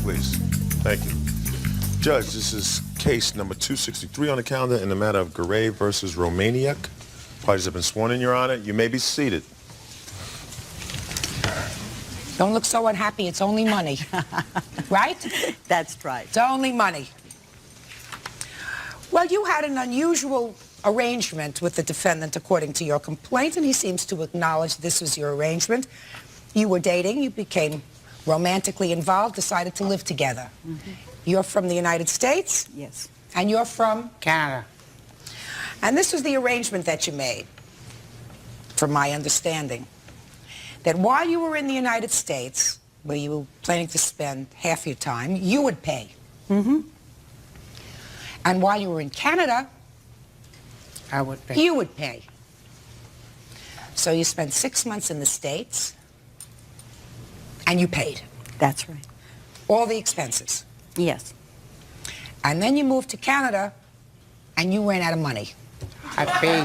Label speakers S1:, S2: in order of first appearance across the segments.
S1: please. Thank you. Judge, this is case number 263 on the calendar in the matter of Garay versus Romaniuk. Parties have been sworn in, Your Honor. You may be seated.
S2: Don't look so unhappy. It's only money. Right?
S3: That's right.
S2: It's only money. Well, you had an unusual arrangement with the defendant, according to your complaint, and he seems to acknowledge this was your arrangement. You were dating, you became romantically involved, decided to live together. Mm-hmm. You're from the United States?
S3: Yes.
S2: And you're from?
S4: Canada.
S2: And this was the arrangement that you made, from my understanding, that while you were in the United States, where you were planning to spend half your time, you would pay.
S3: Mm-hmm.
S2: And while you were in Canada,
S4: I would pay.
S2: you would pay. So you spent 6 months in the States, and you paid.
S3: That's right.
S2: All the expenses.
S3: Yes.
S2: And then you moved to Canada, and you ran out of money.
S4: I paid.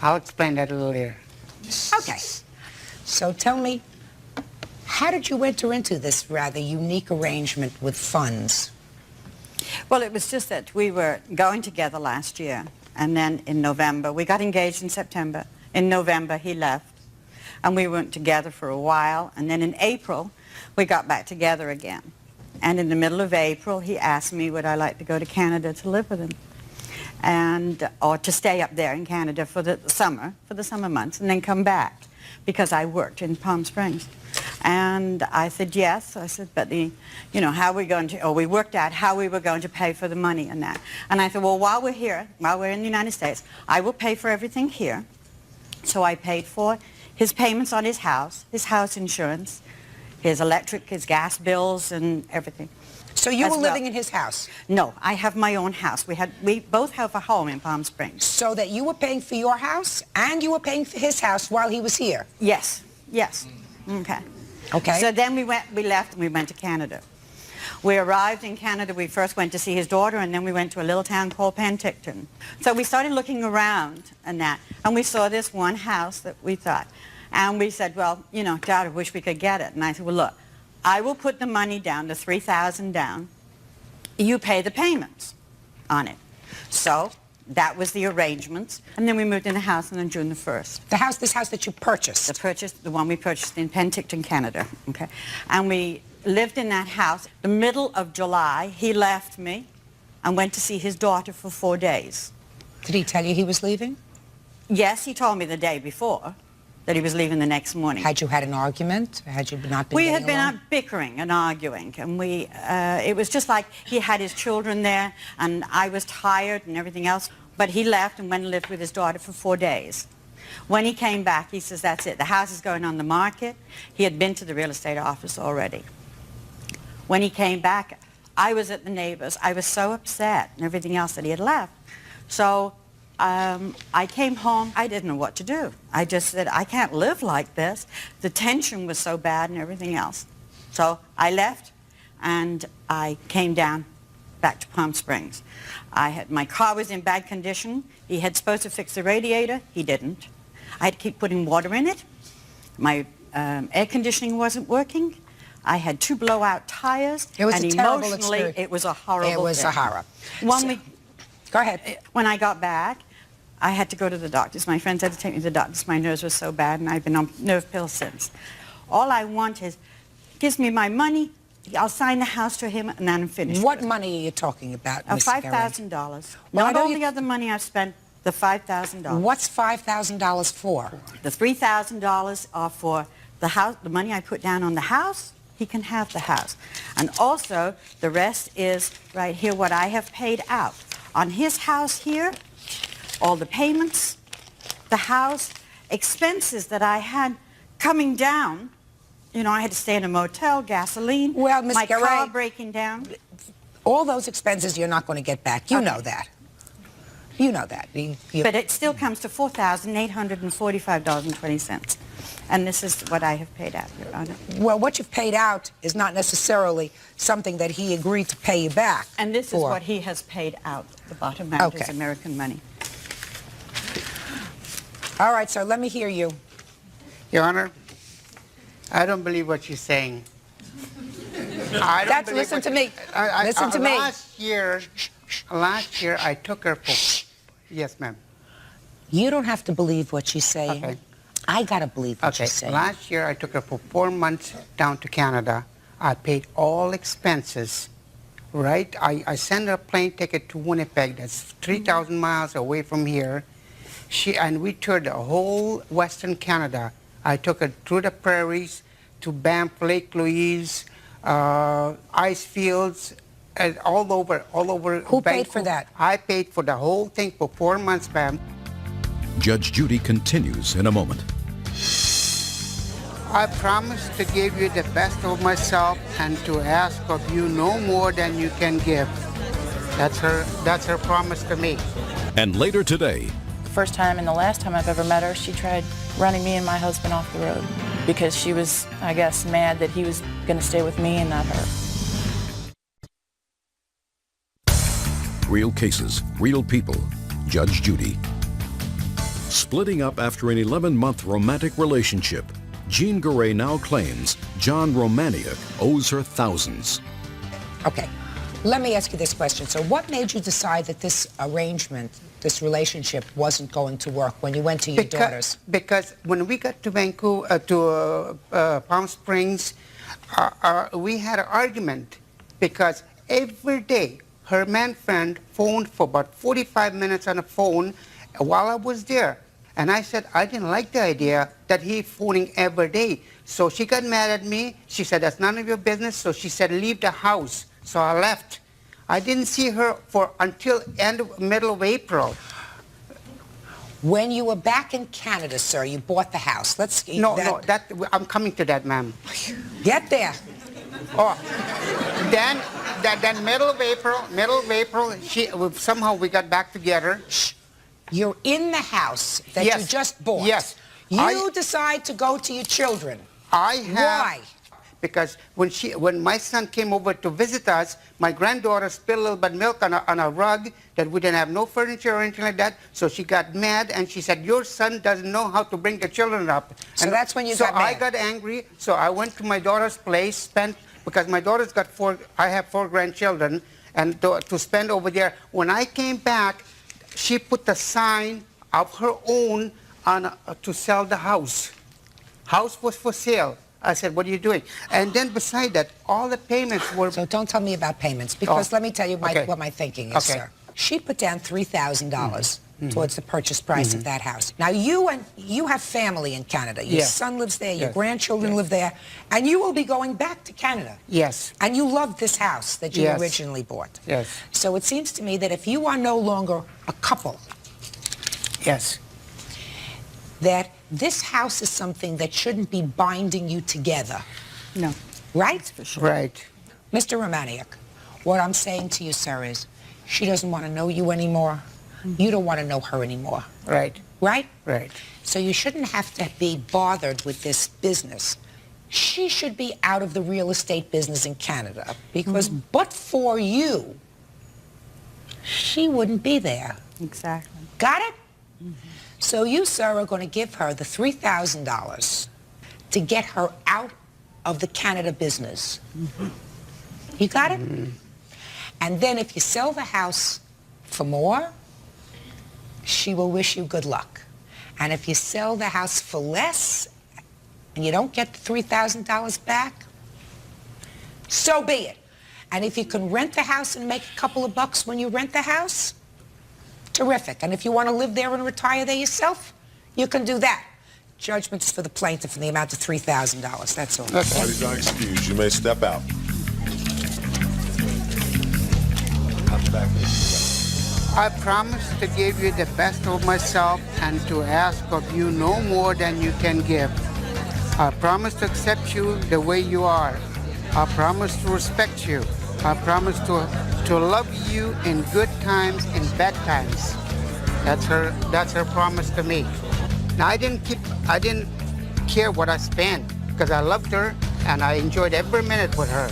S4: I'll explain that a little later.
S2: Okay. So tell me, how did you enter into this rather unique arrangement with funds?
S3: Well, it was just that we were going together last year, and then in November, we got engaged in September. In November, he left, and we went together for a while, and then in April, we got back together again. And in the middle of April, he asked me would I like to go to Canada to live with him, and or to stay up there in Canada for the summer months, and then come back, because I worked in Palm Springs. And I said yes. I said, but how are we going to, or we worked out how we were going to pay for the money and that. And I said, well, while we're here, while we're in the United States, I will pay for everything here. So I paid for his payments on his house insurance, his electric, his gas bills, and everything.
S2: So you were living in his house?
S3: No, I have my own house. We both have a home in Palm Springs.
S2: So that you were paying for your house and you were paying for his house while he was here?
S3: Yes, yes. Okay.
S2: Okay.
S3: So then we left and we went to Canada. We arrived in Canada. We first went to see his daughter, and then we went to a little town called Penticton. So we started looking around and that, and we saw this one house that we thought. And we said, well, Dad, I wish we could get it. And I said, well, look, I will put the money down, the $3,000 down. You pay the payments on it. So that was the arrangements. And then we moved in the house on June the 1st.
S2: This house that you purchased?
S3: The one we purchased in Penticton, Canada. Okay. And we lived in that house. The middle of July, he left me and went to see his daughter for 4 days.
S2: Did he tell you he was leaving?
S3: Yes, he told me the day before that he was leaving the next morning.
S2: Had you had an argument? Had you not been
S3: We
S2: getting
S3: had been
S2: along?
S3: out bickering and arguing, and it was just like he had his children there, and I was tired and everything else. But he left and went and lived with his daughter for 4 days. When he came back, he says, that's it. The house is going on the market. He had been to the real estate office already. When he came back, I was at the neighbors. I was so upset and everything else that he had left. So I came home. I didn't know what to do. I just said, I can't live like this. The tension was so bad and everything else. So I left, and I came down back to Palm Springs. My car was in bad condition. He had supposed to fix the radiator. He didn't. I had to keep putting water in it. My air conditioning wasn't working. I had 2 blowout tires.
S2: It was
S3: and
S2: a terrible
S3: emotionally,
S2: experience.
S3: it was a horrible
S2: It was
S3: thing.
S2: a horror. Go ahead.
S3: When I got back, I had to go to the doctors. My friends had to take me to the doctors. My nerves were so bad, and I've been on nerve pills since. All I want is, gives me my money, I'll sign the house to him, and then I'm finished.
S2: What money are you talking about, Ms. Garay?
S3: $5,000.
S2: Why
S3: Not
S2: don't
S3: all
S2: you-
S3: the other money I've spent, the $5,000.
S2: What's $5,000 for?
S3: The $3,000 are for the house, the money I put down on the house. He can have the house. And also, the rest is right here, what I have paid out. On his house here, all the payments, the house, expenses that I had coming down. I had to stay in a motel, gasoline,
S2: Well, Ms.
S3: my
S2: Garay,
S3: car breaking down.
S2: all those expenses you're not going to get back. You know that. You know that.
S3: But it still comes to $4,845.20. And this is what I have paid out, Your Honor.
S2: Well, what you've paid out is not necessarily something that he agreed to pay you back.
S3: And this is
S2: for.
S3: what he has paid out. The bottom amount is
S2: Okay.
S3: American money.
S2: All right, sir, let me hear you.
S4: Your Honor, I don't believe what you're saying. I don't
S2: That's,
S4: believe
S2: listen
S4: it.
S2: to me. Listen to me.
S4: Last year I took her for, yes, ma'am.
S2: You don't have to believe what she's saying.
S4: Okay.
S2: I got to believe what
S4: Okay,
S2: she's saying.
S4: last year I took her for 4 months down to Canada. I paid all expenses, right? I sent her a plane ticket to Winnipeg. That's 3,000 miles away from here. And we toured the whole Western Canada. I took her through the prairies to Banff, Lake Louise, ice fields, and all over.
S2: Who paid for
S4: Vancouver.
S2: that?
S4: I paid for the whole thing for 4 months, ma'am.
S5: Judge Judy continues in a moment.
S4: I promise to give you the best of myself and to ask of you no more than you can give. That's her promise to me.
S5: And later today,
S6: First time and the last time I've ever met her, she tried running me and my husband off the road because she was, I guess, mad that he was going to stay with me and not her.
S5: real cases, real people. Judge Judy. Splitting up after an 11-month romantic relationship, Jean Garay now claims John Romaniuk owes her thousands.
S2: Okay, let me ask you this question. So what made you decide that this arrangement, this relationship, wasn't going to work when you went to your daughters?
S4: Because when we got to Vancouver, Palm Springs, we had an argument because every day her man friend phoned for about 45 minutes on the phone while I was there. And I said I didn't like the idea that he phoning every day. So she got mad at me. She said, that's none of your business. So she said, leave the house. So I left. I didn't see her until middle of April.
S2: When you were back in Canada, sir, you bought the house.
S4: I'm coming to that, ma'am.
S2: Get there.
S4: Oh, then middle of April, somehow we got back together.
S2: You're in the house that
S4: Yes.
S2: you just bought.
S4: Yes.
S2: You decide to go to your children.
S4: Why? Because when my son came over to visit us, my granddaughter spilled a little bit of milk on a rug that we didn't have no furniture or anything like that. So she got mad and she said, your son doesn't know how to bring the children up.
S2: So that's when you
S4: got
S2: got mad.
S4: So I got angry. So I went to my daughter's place, because my daughter's got I have 4 grandchildren, and to spend over there. When I came back, she put the sign of her own on to sell the house. House was for sale. I said, what are you doing? And then beside that, all the payments were...
S2: So don't tell me about payments, because let me tell you what my thinking is,
S4: Okay.
S2: sir. She put down $3,000 towards the purchase price of that house. Now, you have family in Canada. Your son lives there, your grandchildren live there, and you will be going back to Canada.
S4: Yes.
S2: And you love this house that you originally bought.
S4: Yes.
S2: So it seems to me that if you are no longer a couple,
S4: Yes.
S2: that this house is something that shouldn't be binding you together.
S3: No.
S2: Right?
S3: For sure.
S4: Right.
S2: Mr. Romaniuk, what I'm saying to you, sir, is she doesn't want to know you anymore. You don't want to know her anymore.
S4: Right.
S2: Right?
S4: Right.
S2: So you shouldn't have to be bothered with this business. She should be out of the real estate business in Canada because but for you, she wouldn't be there.
S3: Exactly.
S2: Got it? So you, sir, are going to give her the $3,000 to get her out of the Canada business. You got it? And then if you sell the house for more, she will wish you good luck. And if you sell the house for less and you don't get the $3,000 back, so be it. And if you can rent the house and make a couple of bucks when you rent the house, terrific. And if you want to live there and retire there yourself, you can do that. Judgment is for the plaintiff in the amount of $3,000. That's all.
S1: Parties are excused. You may step out.
S4: I promise to give you the best of myself and to ask of you no more than you can give. I promise to accept you the way you are. I promise to respect you. I promise to love you in good times and bad times. That's her promise to me. Now I didn't care what I spent because I loved her and I enjoyed every minute with her.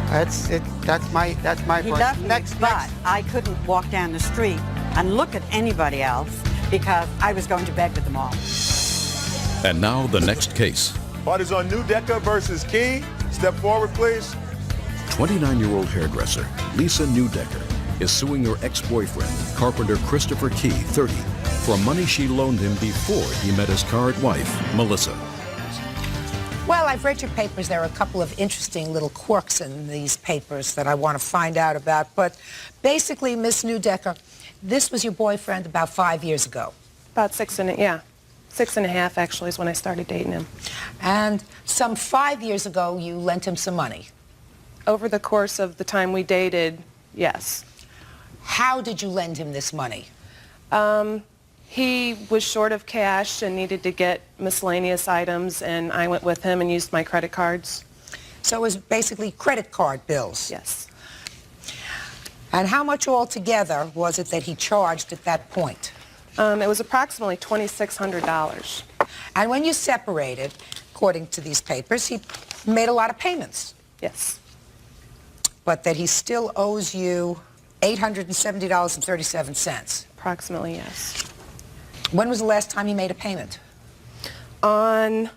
S4: That's it. That's my
S3: He
S4: voice.
S3: loved me, but I couldn't walk down the street and look at anybody else because I was going to bed with them all.
S5: And now the next case.
S1: Parties on New Decker versus Key. Step forward, please.
S5: 29-year-old hairdresser Lisa Newdecker is suing her ex-boyfriend, carpenter Christopher Key, 30, for money she loaned him before he met his current wife, Melissa.
S2: Well, I've read your papers. There are a couple of interesting little quirks in these papers that I want to find out about. But basically, Miss Newdecker, this was your boyfriend about 5 years ago.
S7: About 6.5 actually is when I started dating him.
S2: And some 5 years ago, you lent him some money.
S7: Over the course of the time we dated, yes.
S2: How did you lend him this money?
S7: He was short of cash and needed to get miscellaneous items, and I went with him and used my credit cards.
S2: So it was basically credit card bills.
S7: Yes.
S2: And how much altogether was it that he charged at that point?
S7: It was approximately $2,600.
S2: And when you separated, according to these papers, he made a lot of payments.
S7: Yes.
S2: But that he still owes you $870.37.
S7: Approximately, yes.
S2: When was the last time he made a payment?
S7: On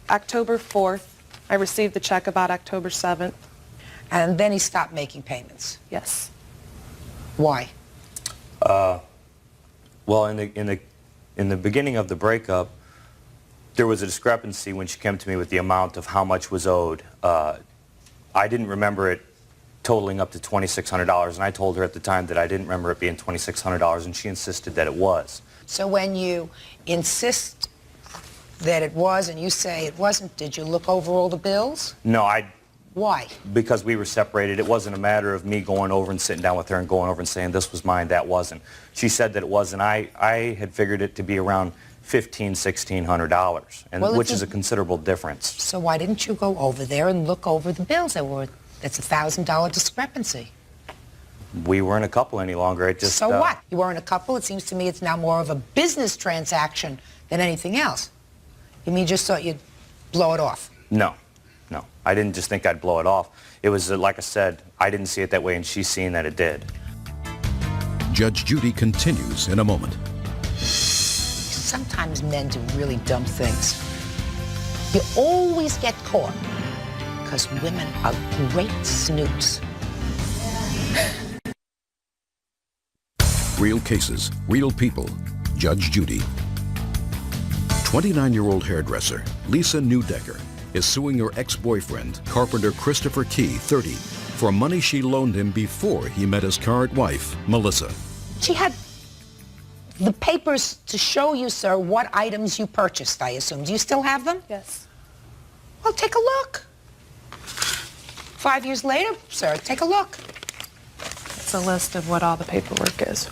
S7: October 4th, I received the check about October 7th.
S2: And then he stopped making payments.
S7: Yes.
S2: Why?
S8: Well, in the beginning of the breakup, there was a discrepancy when she came to me with the amount of how much was owed. I didn't remember it totaling up to $2,600, and I told her at the time that I didn't remember it being $2,600, and she insisted that it was.
S2: So when you insist that it was and you say it wasn't, did you look over all the bills?
S8: No,
S2: Why?
S8: because we were separated, it wasn't a matter of me going over and sitting down with her and going over and saying this was mine, that wasn't. She said that it was, and I had figured it to be around $1,600,
S2: Well,
S8: which
S2: if
S8: is
S2: you-
S8: a considerable difference.
S2: So why didn't you go over there and look over the bills? That's a $1,000 discrepancy.
S8: We weren't a couple any longer. It just,
S2: So what? You weren't a couple. It seems to me it's now more of a business transaction than anything else. You mean you just thought you'd blow it off?
S8: No. I didn't just think I'd blow it off. It was, like I said, I didn't see it that way, and she's seeing that it did.
S5: Judge Judy continues in a moment.
S2: Sometimes men do really dumb things. You always get caught because women are great snoops.
S5: Real cases, real people. Judge Judy. 29-year-old hairdresser Lisa Newdecker is suing her ex-boyfriend, carpenter Christopher Key, 30, for money she loaned him before he met his current wife, Melissa.
S2: She had the papers to show you, sir, what items you purchased, I assume. Do you still have them?
S7: Yes.
S2: Well, take a look. 5 years later, sir, take a look.
S7: It's a list of what all the paperwork is.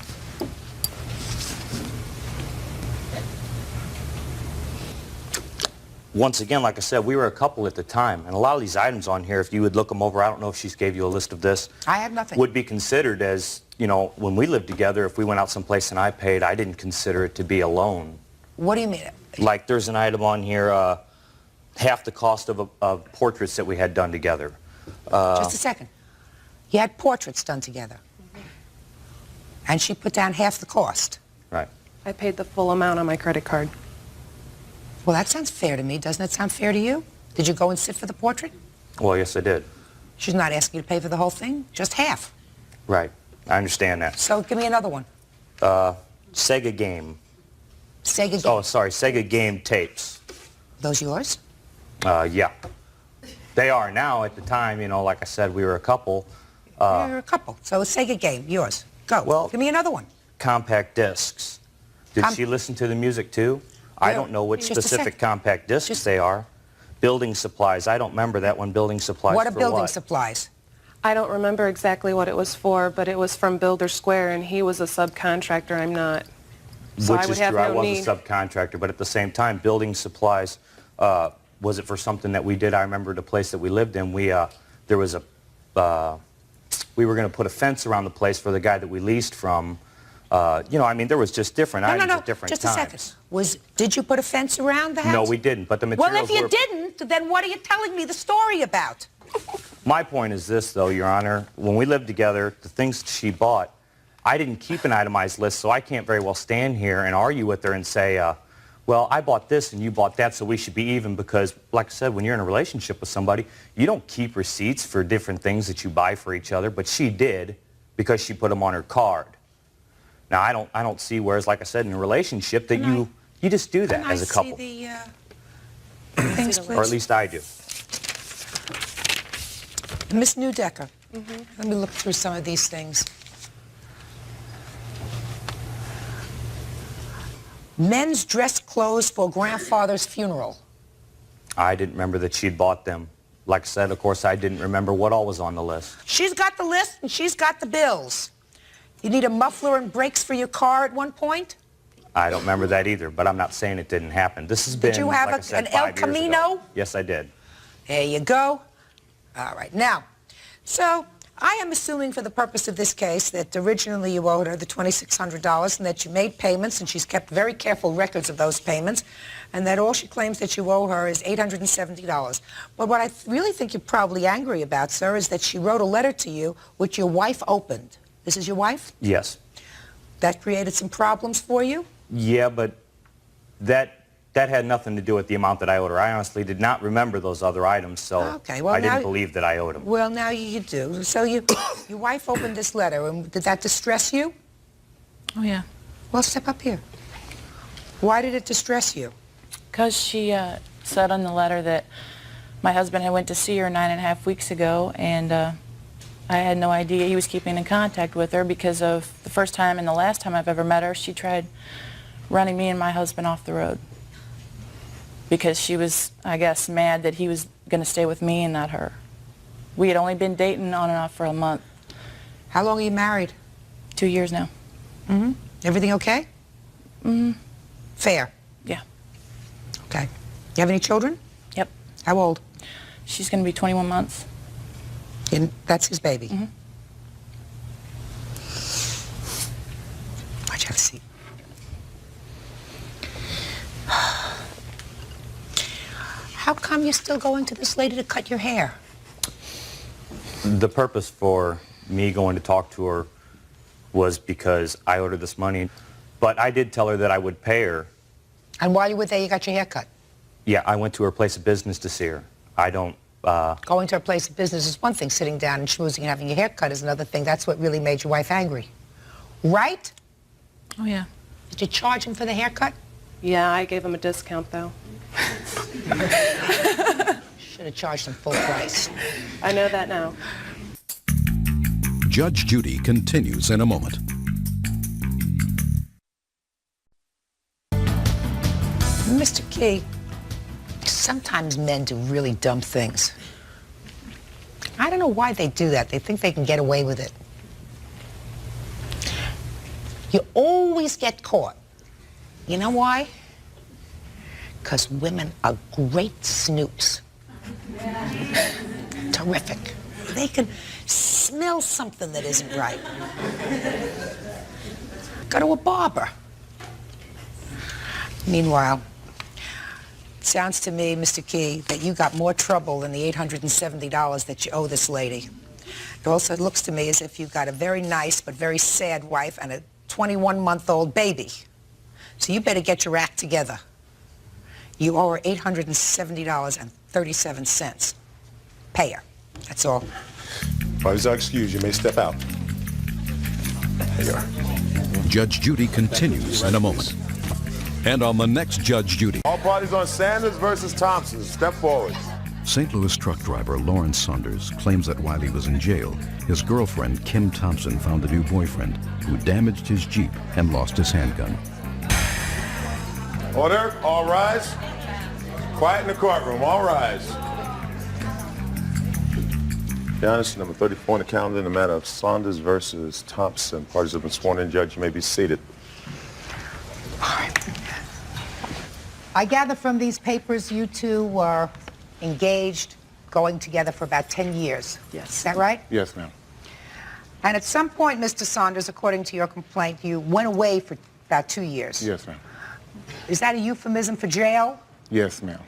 S8: Once again, like I said, we were a couple at the time, and a lot of these items on here, if you would look them over, I don't know if she's gave you a list of this.
S2: I have nothing.
S8: Would be considered as, you know, when we lived together, if we went out someplace and I paid, I didn't consider it to be a loan.
S2: What do you mean?
S8: Like there's an item on here, half the cost of portraits that we had done together.
S2: Just a second. You had portraits done together. And she put down half the cost.
S8: Right.
S7: I paid the full amount on my credit card.
S2: Well, that sounds fair to me. Doesn't it sound fair to you? Did you go and sit for the portrait?
S8: Well, yes, I did.
S2: She's not asking you to pay for the whole thing, just half.
S8: Right. I understand that.
S2: So give me another one.
S8: Sega game.
S2: Sega game.
S8: Oh, sorry, Sega game tapes.
S2: Those yours?
S8: Yeah. They are now. At the time, you know, like I said, we were a couple.
S2: You're a couple. So a Sega game, yours. Go.
S8: Well-
S2: give me another one.
S8: Compact discs. Did she listen to the music too? I
S2: Yeah.
S8: don't know which
S2: Just a
S8: specific
S2: sec.
S8: compact discs
S2: Just-
S8: they are. Building supplies. I don't remember that one. Building supplies
S2: What are
S8: for
S2: building
S8: what?
S2: supplies?
S7: I don't remember exactly what it was for, but it was from Builder Square, and he was a subcontractor. I'm not. So
S8: Which
S7: I would
S8: is
S7: have
S8: true. I
S7: no
S8: was
S7: need.
S8: a subcontractor, but at the same time, building supplies. Was it for something that we did? I remember the place that we lived in. We there was a we were going to put a fence around the place for the guy that we leased from. You know, I mean, there was just different items at different
S2: just
S8: times.
S2: a second. Did you put a fence around the house?
S8: No, we didn't. But the
S2: Well,
S8: materials
S2: if you
S8: were.
S2: didn't, then what are you telling me the story about?
S8: My point is this, though, Your Honor. When we lived together, the things she bought, I didn't keep an itemized list, so I can't very well stand here and argue with her and say, well, I bought this and you bought that, so we should be even because, like I said, when you're in a relationship with somebody, you don't keep receipts for different things that you buy for each other, but she did because she put them on her card. Now, I don't see, whereas, like I said, in a relationship, that you just do that as a couple.
S2: Can I see the things, please?
S8: Or at least I do.
S2: Miss Newdecker, let me look through some of these things. Men's dress clothes for grandfather's funeral.
S8: I didn't remember that she'd bought them. Like I said, of course, I didn't remember what all was on the list.
S2: She's got the list and she's got the bills. You need a muffler and brakes for your car at one point?
S8: I don't remember that either, but I'm not saying it didn't happen. This has been,
S2: Did you have
S8: like I said,
S2: an El
S8: 5 years ago.
S2: Camino?
S8: Yes, I did.
S2: There you go. All right. Now, so I am assuming for the purpose of this case that originally you owed her the $2,600 and that you made payments and she's kept very careful records of those payments and that all she claims that you owe her is $870. But what I really think you're probably angry about, sir, is that she wrote a letter to you which your wife opened. This is your wife?
S8: Yes.
S2: That created some problems for you?
S8: Yeah, but that had nothing to do with the amount that I owed her. I honestly did not remember those other items, so
S2: Okay, well,
S8: I didn't
S2: now-
S8: believe that I owed them.
S2: Well, now you do. So your wife opened this letter, and did that distress you?
S6: Oh, yeah.
S2: Well, step up here. Why did it distress you?
S6: Because she said on the letter that my husband had went to see her 9.5 weeks ago, and I had no idea he was keeping in contact with her because of the first time and the last time I've ever met her, she tried running me and my husband off the road because she was, I guess, mad that he was going to stay with me and not her. We had only been dating on and off for a month.
S2: How long are you married?
S6: 2 years now.
S2: Mm-hmm. Everything okay?
S6: Mm-hmm.
S2: Fair?
S6: Yeah.
S2: Okay. You have any children?
S6: Yep.
S2: How old?
S6: She's going to be 21 months.
S2: And that's his baby?
S6: Mm-hmm.
S2: Why'd you have a seat? How come you're still going to this lady to cut your hair?
S8: The purpose for me going to talk to her was because I owed her this money, but I did tell her that I would pay her.
S2: And while you were there, you got your hair cut?
S8: Yeah, I went to her place of business to see her. I don't...
S2: Going to her place of business is one thing. Sitting down and schmoozing and having your hair cut is another thing. That's what really made your wife angry. Right?
S6: Oh, yeah.
S2: Did you charge him for the haircut?
S7: Yeah, I gave him a discount, though.
S2: Should have charged him full price.
S7: I know that now.
S5: Judge Judy continues in a moment.
S2: Mr. Key, sometimes men do really dumb things. I don't know why they do that. They think they can get away with it. You always get caught. You know why? Because women are great snoops. Terrific. They can smell something that isn't right. Go to a barber. Meanwhile, it sounds to me, Mr. Key, that you got more trouble than the $870 that you owe this lady. It also looks to me as if you've got a very nice but very sad wife and a 21-month-old baby. So you better get your act together. You owe her $870.37. Pay her. That's all.
S1: Parties are excused. You may step out. There you are.
S5: Judge Judy continues in a moment. And on the next Judge Judy,
S1: All parties on Sanders versus Thompson. Step forward.
S5: St. Louis truck driver Lawrence Saunders claims that while he was in jail, his girlfriend Kim Thompson found a new boyfriend who damaged his Jeep and lost his handgun.
S1: Order. All rise. Quiet in the courtroom. All rise. Your Honor, number 34 on the calendar in the matter of Saunders versus Thompson. Parties have been sworn in. Judge, you may be seated.
S2: I gather from these papers you two were engaged, going together for about 10 years.
S9: Yes.
S2: Is that right?
S9: Yes, ma'am.
S2: And at some point, Mr. Saunders, according to your complaint, you went away for about 2 years.
S9: Yes, ma'am.
S2: Is that a euphemism for jail?
S9: Yes, ma'am.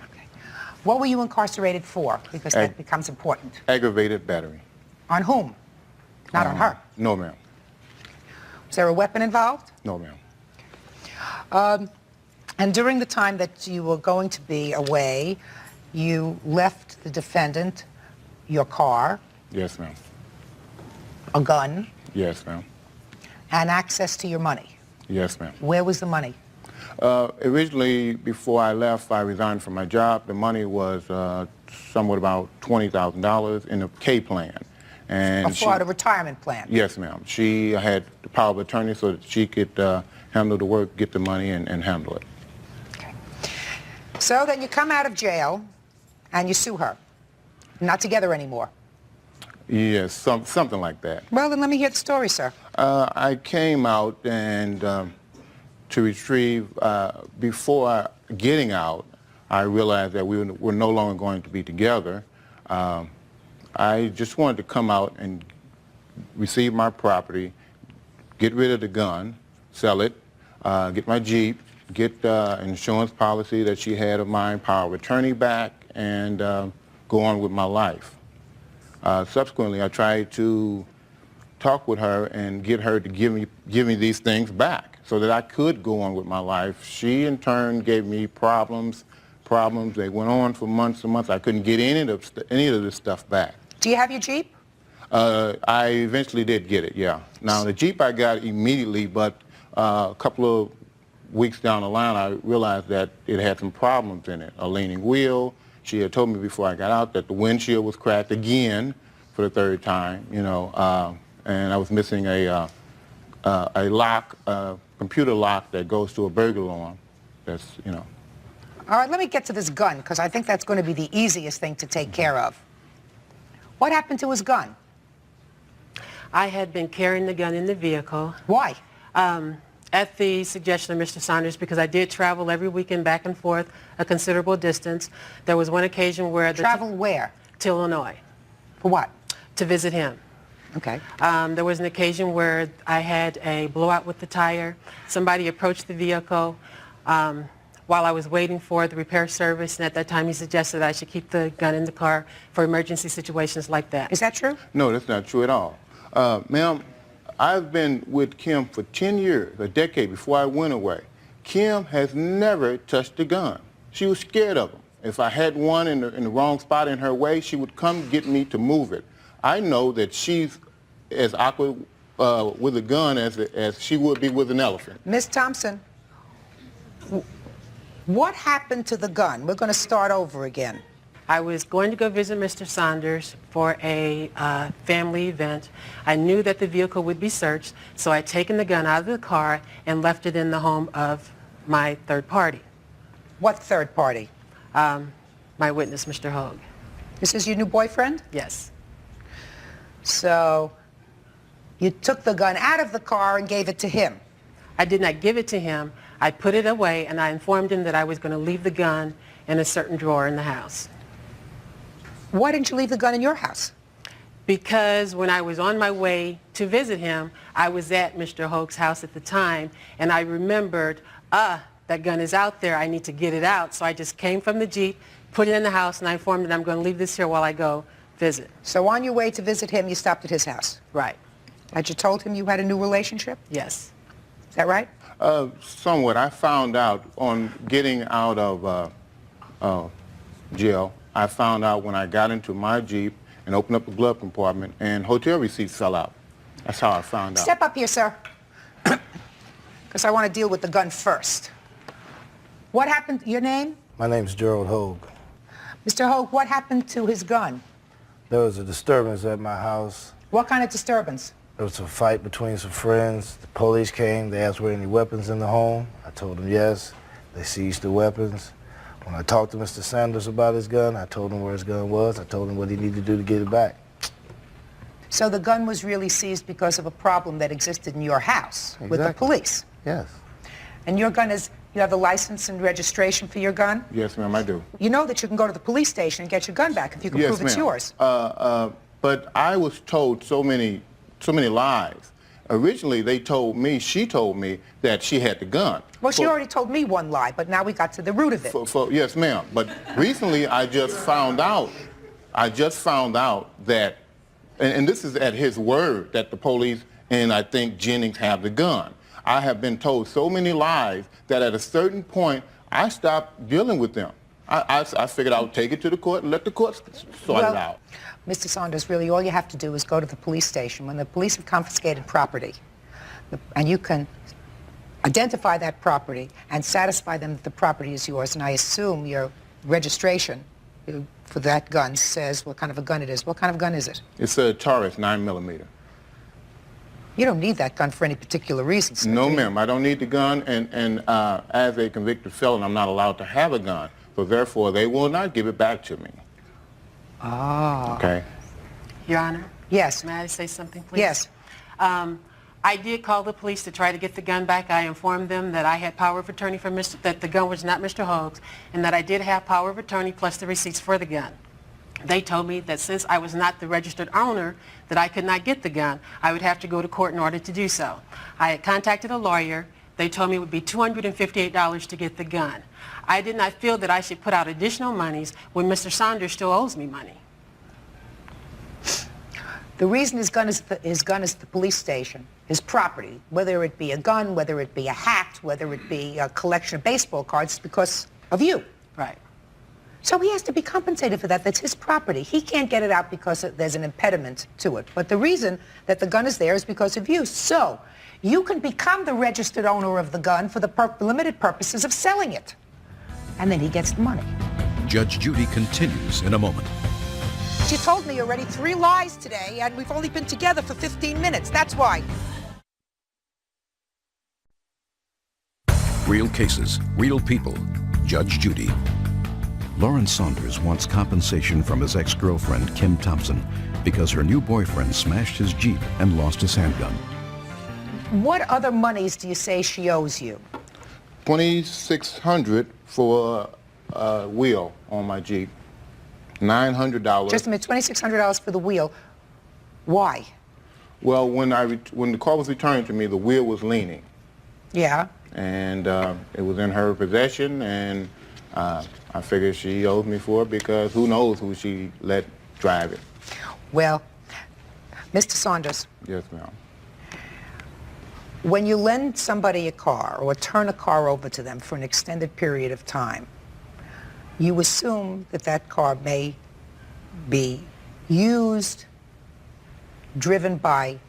S2: What were you incarcerated for? Because that becomes important.
S9: Aggravated battery.
S2: On whom? Not on her.
S9: No, ma'am.
S2: Was there a weapon involved?
S9: No, ma'am.
S2: And during the time that you were going to be away, you left the defendant your car,
S9: Yes, ma'am.
S2: a gun,
S9: Yes, ma'am.
S2: and access to your money.
S9: Yes, ma'am.
S2: Where was the money?
S9: Originally, before I left, I resigned from my job. The money was somewhat about $20,000 in a K plan. And
S2: A Florida retirement plan.
S9: Yes, ma'am. She had the power of attorney so that she could handle the work, get the money, and handle it.
S2: Okay. So then you come out of jail and you sue her. Not together anymore.
S9: Yes, something like that.
S2: Well, then let me hear the story, sir.
S9: I came out and to retrieve, before getting out, I realized that we were no longer going to be together. I just wanted to come out and receive my property, get rid of the gun, sell it, get my Jeep, get insurance policy that she had of mine, power of attorney back, and go on with my life. Subsequently, I tried to talk with her and get her to give me these things back so that I could go on with my life. She, in turn, gave me problems. They went on for months and months. I couldn't get any of this stuff back.
S2: Do you have your Jeep?
S9: I eventually did get it, yeah. Now, the Jeep I got immediately, but a couple of weeks down the line, I realized that it had some problems in it. A leaning wheel. She had told me before I got out that the windshield was cracked again for the third time, you know, and I was missing a lock, computer lock that goes to a burglar alarm. That's, you know.
S2: All right, let me get to this gun, because I think that's going to be the easiest thing to take care of. What happened to his gun?
S10: I had been carrying the gun in the vehicle.
S2: Why?
S10: At the suggestion of Mr. Saunders, because I did travel every weekend back and forth a considerable distance. There was one occasion where...
S2: Travel where?
S10: To Illinois.
S2: For what?
S10: To visit him.
S2: Okay.
S10: There was an occasion where I had a blowout with the tire. Somebody approached the vehicle while I was waiting for the repair service, and at that time he suggested I should keep the gun in the car for emergency situations like that.
S2: Is that true?
S9: No, that's not true at all. Ma'am, I've been with Kim for 10 years, a decade before I went away. Kim has never touched a gun. She was scared of them. If I had one in the wrong spot in her way, she would come get me to move it. I know that she's as awkward with a gun as she would be with an elephant.
S2: Miss Thompson, what happened to the gun? We're going to start over again.
S10: I was going to go visit Mr. Saunders for a family event. I knew that the vehicle would be searched, so I'd taken the gun out of the car and left it in the home of my third party.
S2: What third party?
S10: My witness, Mr. Hogue.
S2: This is your new boyfriend?
S10: Yes.
S2: So you took the gun out of the car and gave it to him?
S10: I did not give it to him. I put it away, and I informed him that I was going to leave the gun in a certain drawer in the house.
S2: Why didn't you leave the gun in your house?
S10: Because when I was on my way to visit him, I was at Mr. Hogue's house at the time, and I remembered, that gun is out there, I need to get it out. So I just came from the Jeep, put it in the house, and I informed him I'm going to leave this here while I go visit.
S2: So on your way to visit him, you stopped at his house?
S10: Right.
S2: Had you told him you had a new relationship?
S10: Yes.
S2: Is that right?
S9: Somewhat. I found out on getting out of jail, I found out when I got into my Jeep and opened up the glove compartment and hotel receipts fell out. That's how I found out.
S2: Step up here, sir. Because I want to deal with the gun first. What happened? Your name?
S11: My name's Gerald Hogue.
S2: Mr. Hogue, what happened to his gun?
S11: There was a disturbance at my house.
S2: What kind of disturbance?
S11: There was a fight between some friends. The police came. They asked were any weapons in the home. I told them yes. They seized the weapons. When I talked to Mr. Sanders about his gun, I told him where his gun was. I told him what he needed to do to get it back.
S2: So the gun was really seized because of a problem that existed in your house with the police?
S11: Yes.
S2: And your gun is, you have the license and registration for your gun?
S9: Yes, ma'am, I do.
S2: You know that you can go to the police station and get your gun back if you can prove it's yours.
S9: But I was told so many lies. Originally, she told me that she had the gun.
S2: Well, she already told me one lie, but now we got to the root of it.
S9: Yes, ma'am. But recently, I just found out that, and this is at his word, that the police and I think Jennings have the gun. I have been told so many lies that at a certain point, I stopped dealing with them. I figured I would take it to the court and let the court sort it out.
S2: Mr. Saunders, really all you have to do is go to the police station. When the police have confiscated property, and you can identify that property and satisfy them that the property is yours, and I assume your registration for that gun says what kind of a gun it is. What kind of gun is it?
S9: It's a Taurus 9mm.
S2: You don't need that gun for any particular reason, sir.
S9: No, ma'am. I don't need the gun, and as a convicted felon, I'm not allowed to have a gun. So therefore, they will not give it back to me.
S2: Ah.
S9: Okay.
S10: Your Honor?
S2: Yes.
S10: May I say something, please?
S2: Yes.
S10: I did call the police to try to get the gun back. I informed them that I had power of attorney for that the gun was not Mr. Hogue's, and that I did have power of attorney plus the receipts for the gun. They told me that since I was not the registered owner, that I could not get the gun. I would have to go to court in order to do so. I had contacted a lawyer. They told me it would be $258 to get the gun. I did not feel that I should put out additional monies when Mr. Saunders still owes me money.
S2: The reason his gun is the police station, his property, whether it be a gun, whether it be a hat, whether it be a collection of baseball cards, is because of you.
S10: Right.
S2: So he has to be compensated for that. That's his property. He can't get it out because there's an impediment to it. But the reason that the gun is there is because of you. So you can become the registered owner of the gun for the limited purposes of selling it. And then he gets the money.
S5: Judge Judy continues in a moment.
S2: She told me already 3 lies today, and we've only been together for 15 minutes. That's why.
S5: Real cases, real people. Judge Judy. Lawrence Saunders wants compensation from his ex-girlfriend, Kim Thompson, because her new boyfriend smashed his Jeep and lost his handgun.
S2: What other monies do you say she owes you?
S9: $2,600 for a wheel on my Jeep. $900.
S2: Just a minute, $2,600 for the wheel. Why?
S9: Well, when the car was returned to me, the wheel was leaning.
S2: Yeah.
S9: And it was in her possession, and I figured she owed me for it because who knows who she let drive it.
S2: Well, Mr. Saunders.
S9: Yes, ma'am.
S2: When you lend somebody a car or turn a car over to them for an extended period of time, you assume that that car may be used, driven by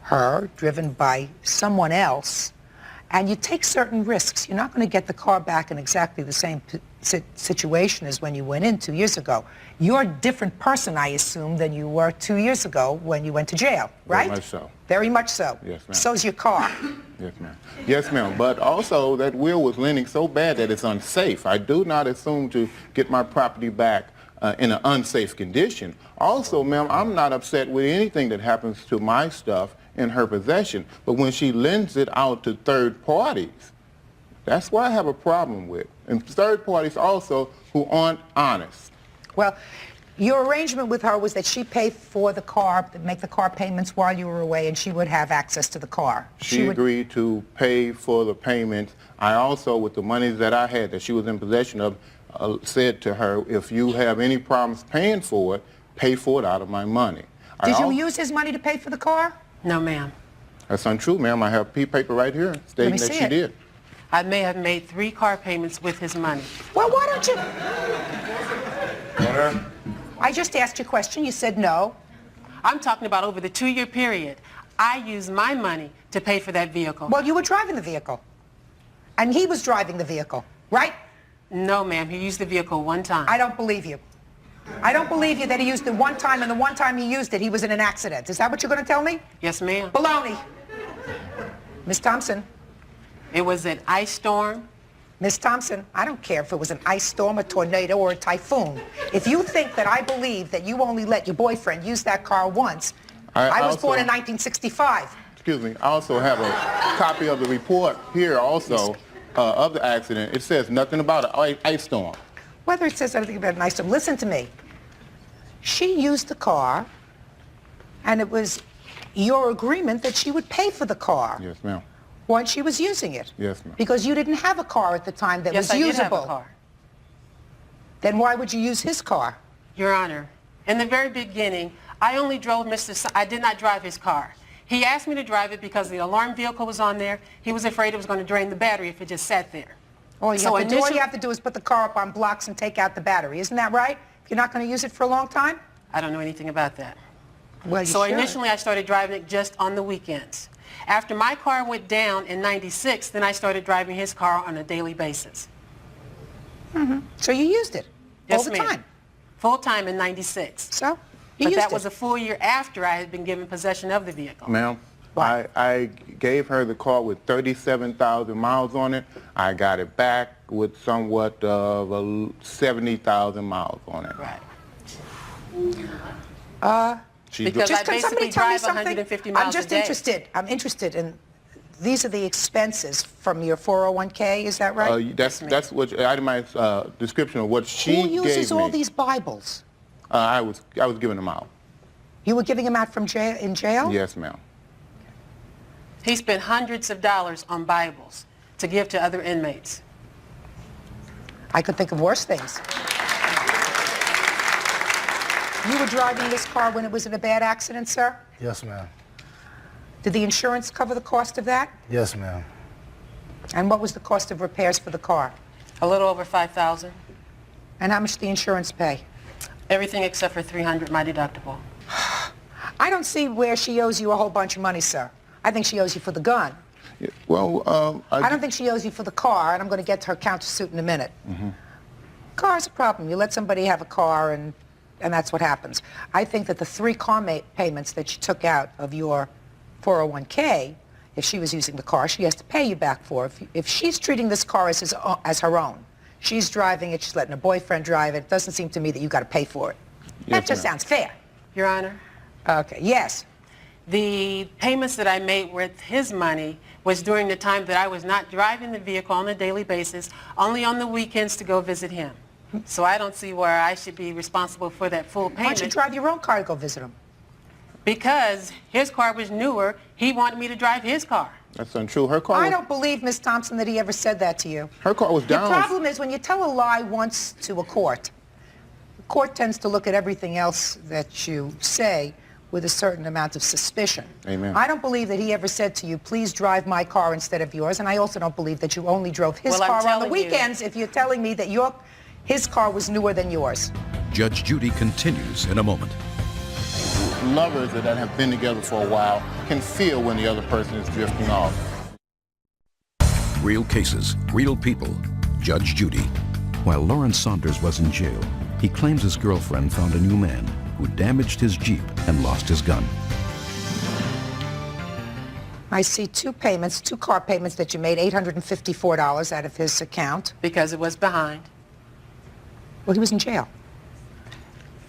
S2: her, driven by someone else, and you take certain risks. You're not going to get the car back in exactly the same situation as when you went in 2 years ago. You're a different person, I assume, than you were 2 years ago when you went to jail, right?
S9: Very much so.
S2: Very much so.
S9: Yes, ma'am.
S2: So's your car.
S9: Yes, ma'am. Yes, ma'am. But also, that wheel was leaning so bad that it's unsafe. I do not assume to get my property back in an unsafe condition. Also, ma'am, I'm not upset with anything that happens to my stuff in her possession. But when she lends it out to third parties, that's what I have a problem with. And third parties also who aren't honest.
S2: Well, your arrangement with her was that she paid for the car, make the car payments while you were away, and she would have access to the car.
S9: She agreed to pay for the payments. I also, with the monies that I had that she was in possession of, said to her, if you have any problems paying for it, pay for it out of my money.
S2: Did you use his money to pay for the car?
S10: No, ma'am.
S9: That's untrue, ma'am. I have paper right here stating that she did.
S10: I may have made 3 car payments with his money.
S2: Well, why don't you... I just asked you a question. You said no.
S10: I'm talking about over the 2-year period. I used my money to pay for that vehicle.
S2: Well, you were driving the vehicle. And he was driving the vehicle, right?
S10: No, ma'am. He used the vehicle 1 time.
S2: I don't believe you. I don't believe you that he used it 1 time, and the 1 time he used it, he was in an accident. Is that what you're going to tell me?
S10: Yes, ma'am.
S2: Baloney. Miss Thompson.
S10: It was an ice storm.
S2: Miss Thompson, I don't care if it was an ice storm, a tornado, or a typhoon. If you think that I believe that you only let your boyfriend use that car once, I was born in 1965.
S9: Excuse me. I also have a copy of the report here also of the accident. It says nothing about an ice storm.
S2: Whether it says anything about an ice storm, listen to me. She used the car, and it was your agreement that she would pay for the car.
S9: Yes, ma'am.
S2: Once she was using it.
S9: Yes, ma'am.
S2: Because you didn't have a car at the time that was
S10: Yes, I
S2: usable.
S10: did have a car.
S2: Then why would you use his car?
S10: Your Honor, in the very beginning, I only drove I did not drive his car. He asked me to drive it because the alarm vehicle was on there. He was afraid it was going to drain the battery if it just sat there.
S2: All
S10: So
S2: all you
S10: initially-
S2: have to do is put the car up on blocks and take out the battery. Isn't that right? If you're not going to use it for a long time?
S10: I don't know anything about that.
S2: Well, you
S10: So
S2: should.
S10: initially I started driving it just on the weekends. After my car went down in '96, then I started driving his car on a daily basis.
S2: So you used it
S10: Yes,
S2: all the
S10: ma'am.
S2: time.
S10: Full time in '96.
S2: So you
S10: But
S2: used
S10: that
S2: it.
S10: was a full year after I had been given possession of the vehicle.
S9: Ma'am, I gave her the car with 37,000 miles on it. I got it back with somewhat of 70,000 miles on it.
S10: Right.
S9: She
S10: Because
S2: Just
S10: I
S2: can somebody
S10: basically
S2: tell me
S10: drive
S2: something?
S10: 150 miles
S2: I'm just
S10: a day.
S2: interested. I'm interested in. These are the expenses from your 401k. Is that right?
S9: that's what itemized description of what she
S2: Who uses
S9: gave me.
S2: all these Bibles?
S9: I was giving them out.
S2: You were giving them out from jail in jail?
S9: Yes, ma'am.
S10: He spent hundreds of dollars on Bibles to give to other inmates.
S2: I could think of worse things. You were driving this car when it was in a bad accident, sir?
S11: Yes, ma'am.
S2: Did the insurance cover the cost of that?
S11: Yes, ma'am.
S2: And what was the cost of repairs for the car?
S10: A little over $5,000.
S2: And how much did the insurance pay?
S10: Everything except for $300, my deductible.
S2: I don't see where she owes you a whole bunch of money, sir. I think she owes you for the gun.
S9: Yeah, well,
S2: I don't think she owes you for the car, and I'm going to get to her countersuit in a minute. Car's a problem. You let somebody have a car, and that's what happens. I think that the 3 car payments that you took out of your 401k, if she was using the car, she has to pay you back for. If she's treating this car as her own, she's driving it, she's letting her boyfriend drive it, it doesn't seem to me that you got to pay for it. That just
S9: ma'am.
S2: sounds fair.
S10: Your Honor,
S2: Okay, yes.
S10: the payments that I made with his money was during the time that I was not driving the vehicle on a daily basis, only on the weekends to go visit him. So I don't see where I should be responsible for that full
S2: Why don't you
S10: payment.
S2: drive your own car to go visit him?
S10: Because his car was newer, he wanted me to drive his car.
S9: That's untrue. Her car.
S2: I don't believe, Miss Thompson, that he ever said that to you.
S9: Her car was
S2: The
S9: down.
S2: problem is when you tell a lie once to a court, the court tends to look at everything else that you say with a certain amount of suspicion.
S9: Amen.
S2: I don't believe that he ever said to you, please drive my car instead of yours, and I also don't believe that you only drove his
S10: Well, I'm
S2: car on the
S10: telling you.
S2: weekends if you're telling me that his car was newer than yours.
S5: Judge Judy continues in a moment.
S9: Lovers that have been together for a while can feel when the other person is drifting off.
S5: Real cases, real people. Judge Judy. While Lawrence Saunders was in jail, he claims his girlfriend found a new man who damaged his Jeep and lost his gun.
S2: I see 2 car payments that you made, $854 out of his account.
S10: Because it was behind.
S2: Well, he was in jail.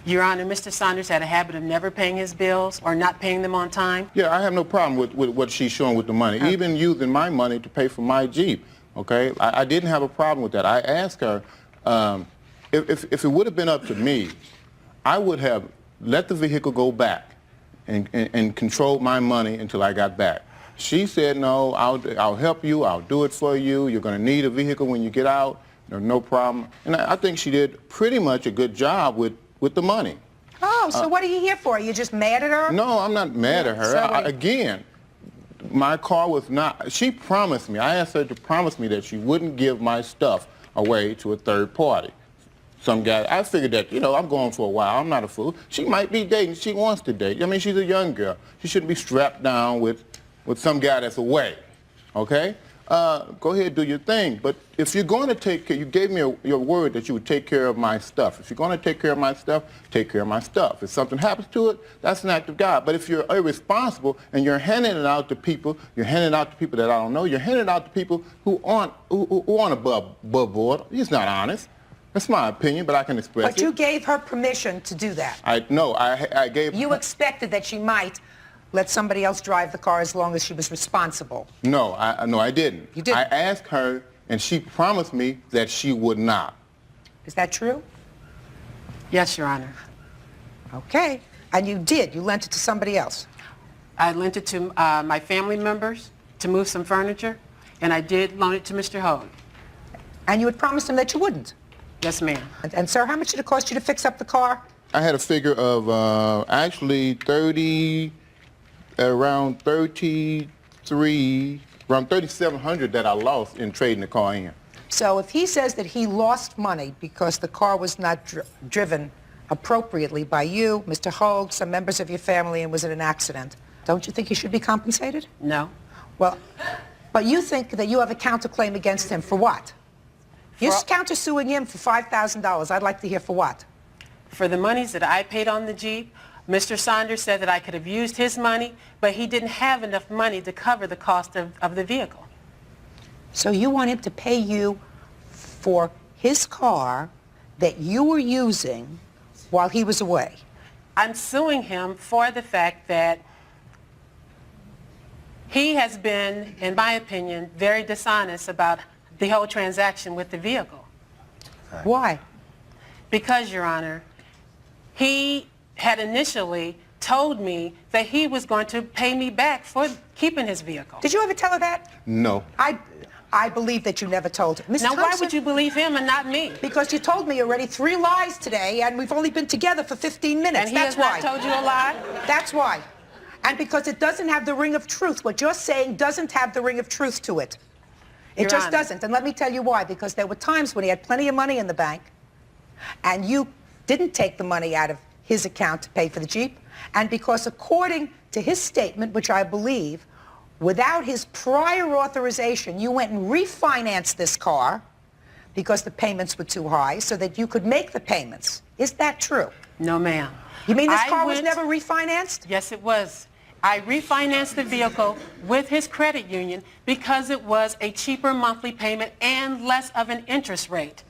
S10: Your Honor, Mr. Saunders had a habit of never paying his bills or not paying them on time.
S9: Yeah, I have no problem with what she's showing with the money, even using my money to pay for my Jeep, okay? I didn't have a problem with that. I asked her, if it would have been up to me, I would have let the vehicle go back and controlled my money until I got back. She said, no, I'll help you, I'll do it for you, you're going to need a vehicle when you get out, no problem. And I think she did pretty much a good job with the money.
S2: Oh, so what are you here for? Are you just mad at her?
S9: No, I'm not mad at her.
S2: So
S9: Again, my car was not, she promised me, I asked her to promise me that she wouldn't give my stuff away to a third party. Some guy, I figured that, I'm going for a while, I'm not a fool. She might be dating, she wants to date. I mean, she's a young girl. She shouldn't be strapped down with some guy that's away, okay? Go ahead, do your thing. But if you're going to take care, you gave me your word that you would take care of my stuff. If you're going to take care of my stuff, take care of my stuff. If something happens to it, that's an act of God. But if you're irresponsible and you're handing it out to people, you're handing it out to people that I don't know, you're handing it out to people who aren't above board, he's not honest. That's my opinion, but I can express it.
S2: But you gave her permission to do that.
S9: I gave
S2: You expected that she might let somebody else drive the car as long as she was responsible.
S9: No, I didn't.
S2: You didn't?
S9: I asked her, and she promised me that she would not.
S2: Is that true?
S10: Yes, Your Honor.
S2: Okay. And you did. You lent it to somebody else.
S10: I lent it to my family members to move some furniture, and I did loan it to Mr. Hogue.
S2: And you had promised him that you wouldn't.
S10: Yes, ma'am.
S2: And sir, how much did it cost you to fix up the car?
S9: I had a figure of actually around 33, around $3,700 that I lost in trading the car in.
S2: So if he says that he lost money because the car was not driven appropriately by you, Mr. Hogue, some members of your family, and was in an accident, don't you think he should be compensated?
S10: No.
S2: Well, but you think that you have a counterclaim against him for what? You're countersuing him for $5,000. I'd like to hear for what?
S10: For the monies that I paid on the Jeep, Mr. Saunders said that I could have used his money, but he didn't have enough money to cover the cost of the vehicle.
S2: So you want him to pay you for his car that you were using while he was away?
S10: I'm suing him for the fact that he has been, in my opinion, very dishonest about the whole transaction with the vehicle.
S2: Why?
S10: Because, Your Honor, he had initially told me that he was going to pay me back for keeping his vehicle.
S2: Did you ever tell her that?
S9: No.
S2: I believe that you never told her. Ms.
S10: Now, why
S2: Thompson,
S10: would you believe him and not me?
S2: Because you told me already 3 lies today, and we've only been together for 15 minutes.
S10: And he
S2: That's
S10: has
S2: why.
S10: not told you a lie?
S2: That's why. And because it doesn't have the ring of truth. What you're saying doesn't have the ring of truth to it. It
S10: Your
S2: just
S10: Honor.
S2: doesn't. And let me tell you why. Because there were times when he had plenty of money in the bank, and you didn't take the money out of his account to pay for the Jeep. And because according to his statement, which I believe, without his prior authorization, you went and refinanced this car because the payments were too high so that you could make the payments. Is that true?
S10: No, ma'am.
S2: You mean this
S10: I
S2: car was
S10: went-
S2: never refinanced?
S10: Yes, it was. I refinanced the vehicle with his credit union because it was a cheaper monthly payment and less of an interest rate.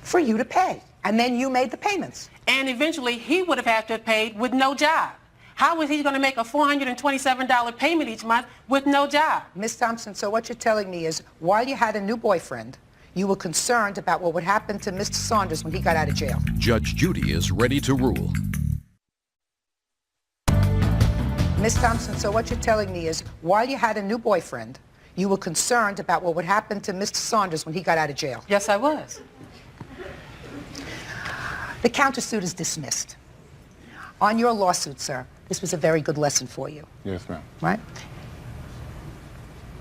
S2: For you to pay. And then you made the payments.
S10: And eventually, he would have had to have paid with no job. How was he going to make a $427 payment each month with no job?
S2: Ms. Thompson, so what you're telling me is while you had a new boyfriend, you were concerned about what would happen to Mr. Saunders when he got out of jail.
S5: Judge Judy is ready to rule.
S2: Ms. Thompson, so what you're telling me is while you had a new boyfriend, you were concerned about what would happen to Mr. Saunders when he got out of jail.
S10: Yes, I was.
S2: The countersuit is dismissed. On your lawsuit, sir, this was a very good lesson for you,
S9: Yes, ma'am.
S2: right?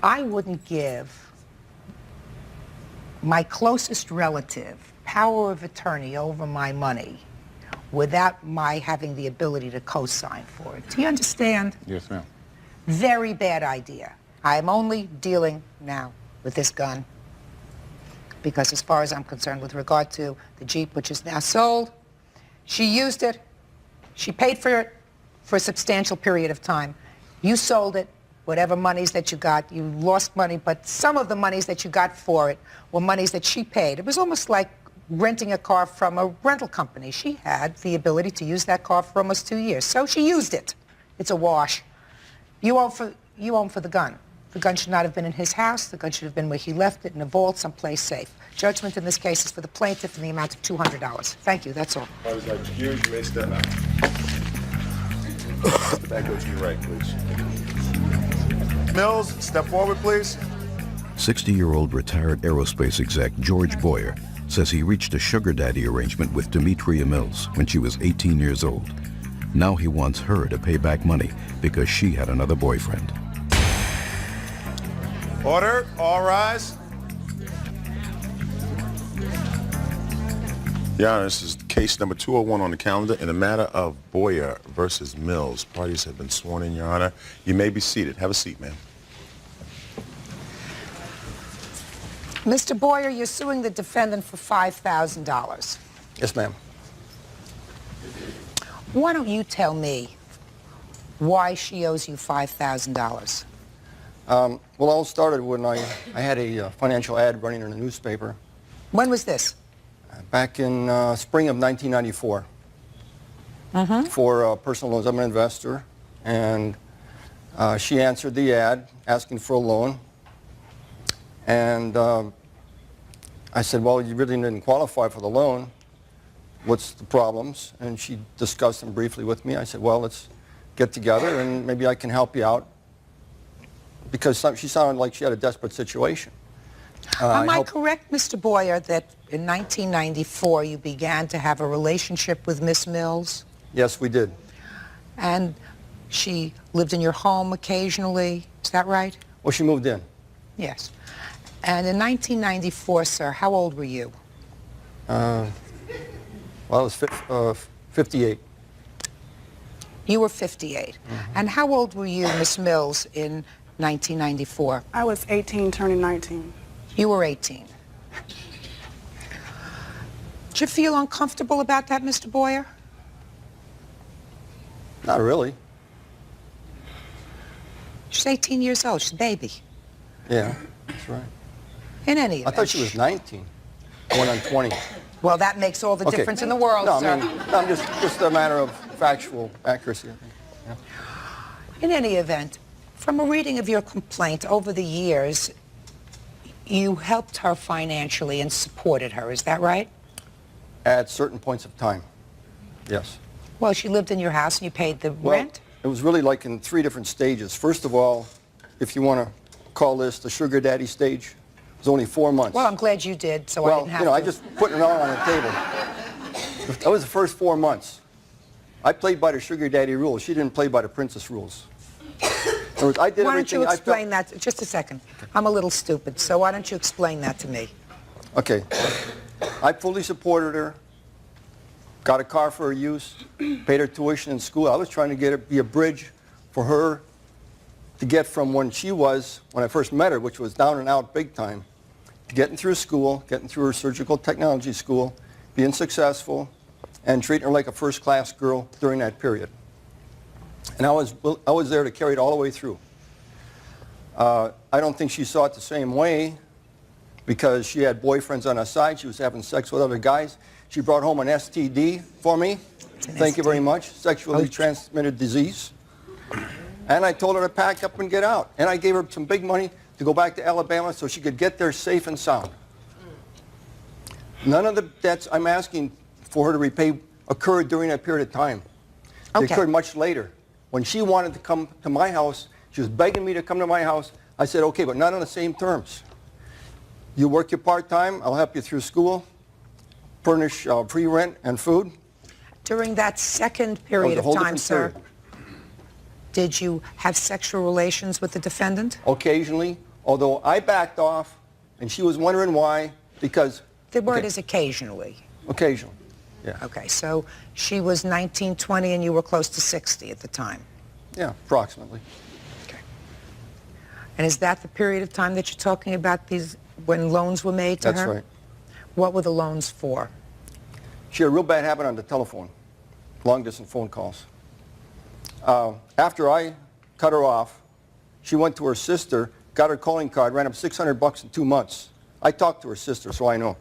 S2: I wouldn't give my closest relative power of attorney over my money without my having the ability to co-sign for it. Do you understand?
S9: Yes, ma'am.
S2: Very bad idea. I'm only dealing now with this gun because as far as I'm concerned with regard to the Jeep, which is now sold, she used it, she paid for it for a substantial period of time. You sold it, whatever monies that you got, you lost money, but some of the monies that you got for it were monies that she paid. It was almost like renting a car from a rental company. She had the ability to use that car for almost 2 years, so she used it. It's a wash. You own for the gun. The gun should not have been in his house. The gun should have been where he left it, in a vault, someplace safe. Judgment in this case is for the plaintiff in the amount of $200. Thank you. That's all.
S1: I was like, excuse, you may step out. That goes to your right, please. Mills, step forward, please.
S5: 60-year-old retired aerospace exec George Boyer says he reached a sugar daddy arrangement with Demetria Mills when she was 18 years old. Now he wants her to pay back money because she had another boyfriend.
S1: Order, all rise. Your Honor, this is case number 201 on the calendar in the matter of Boyer versus Mills. Parties have been sworn in, Your Honor. You may be seated. Have a seat, ma'am.
S2: Mr. Boyer, you're suing the defendant for $5,000.
S12: Yes, ma'am.
S2: Why don't you tell me why she owes you $5,000?
S12: Well, it all started when I had a financial ad running in a newspaper
S2: When was this?
S12: back in spring of 1994 for personal loans. I'm an investor, and she answered the ad asking for a loan. And I said, well, you really didn't qualify for the loan. What's the problems? And she discussed them briefly with me. I said, well, let's get together and maybe I can help you out, because she sounded like she had a desperate situation.
S2: Am I correct, Mr. Boyer, that in 1994 you began to have a relationship with Miss Mills?
S12: Yes, we did.
S2: And she lived in your home occasionally, is that right?
S12: Well, she moved in.
S2: Yes. And in 1994, sir, how old were you?
S12: Well, I was 58.
S2: You were 58. And how old were you, Miss Mills, in 1994?
S13: I was 18, turning 19.
S2: You were 18. Did you feel uncomfortable about that, Mr. Boyer?
S12: Not really.
S2: She's 18 years old. She's a baby.
S12: Yeah, that's right.
S2: In any
S12: I
S2: event.
S12: thought she was 19, going on 20.
S2: Well, that makes all the
S12: Okay.
S2: difference in the world,
S12: no,
S2: sir.
S12: I mean, no, just a matter of factual accuracy, I think. Yeah.
S2: In any event, from a reading of your complaint over the years, you helped her financially and supported her. Is that right?
S12: At certain points of time, yes.
S2: Well, she lived in your house and you paid the
S12: Well,
S2: rent?
S12: it was really like in 3 different stages. First of all, if you want to call this the sugar daddy stage, it was only 4 months.
S2: Well, I'm glad you did, so I
S12: Well,
S2: didn't have
S12: you know,
S2: to.
S12: I just put it all on the table. That was the first 4 months. I played by the sugar daddy rules. She didn't play by the princess rules. In other words, I did
S2: Why don't you
S12: everything I
S2: explain
S12: felt.
S2: that? Just a second. I'm a little stupid, so why don't you explain that to me?
S12: Okay. I fully supported her, got a car for her use, paid her tuition in school. I was trying to get her, be a bridge for her to get from when she was, when I first met her, which was down and out big time, to getting through school, getting through her surgical technology school, being successful, and treating her like a first-class girl during that period. And I was there to carry it all the way through. I don't think she saw it the same way because she had boyfriends on her side. She was having sex with other guys. She brought home an STD for me. Thank you very much. Sexually transmitted disease. And I told her to pack up and get out. And I gave her some big money to go back to Alabama so she could get there safe and sound. None of the debts I'm asking for her to repay occurred during that period of time. They
S2: Okay.
S12: occurred much later. When she wanted to come to my house, she was begging me to come to my house. I said, okay, but not on the same terms. You work your part-time, I'll help you through school, furnish free rent and food.
S2: During that second
S12: That was
S2: period
S12: a
S2: of
S12: whole
S2: time,
S12: different
S2: sir,
S12: period.
S2: did you have sexual relations with the defendant?
S12: Occasionally, although I backed off, and she was wondering why, because...
S2: The word
S12: okay,
S2: is occasionally.
S12: occasionally, yeah.
S2: Okay, so she was 19, 20, and you were close to 60 at the time.
S12: Yeah, approximately.
S2: Okay. And is that the period of time that you're talking about, these when loans were made to her?
S12: That's right.
S2: What were the loans for?
S12: She had a real bad habit on the telephone, long-distance phone calls. After I cut her off, she went to her sister, got her calling card, ran up $600 in 2 months. I talked to her sister, so I know.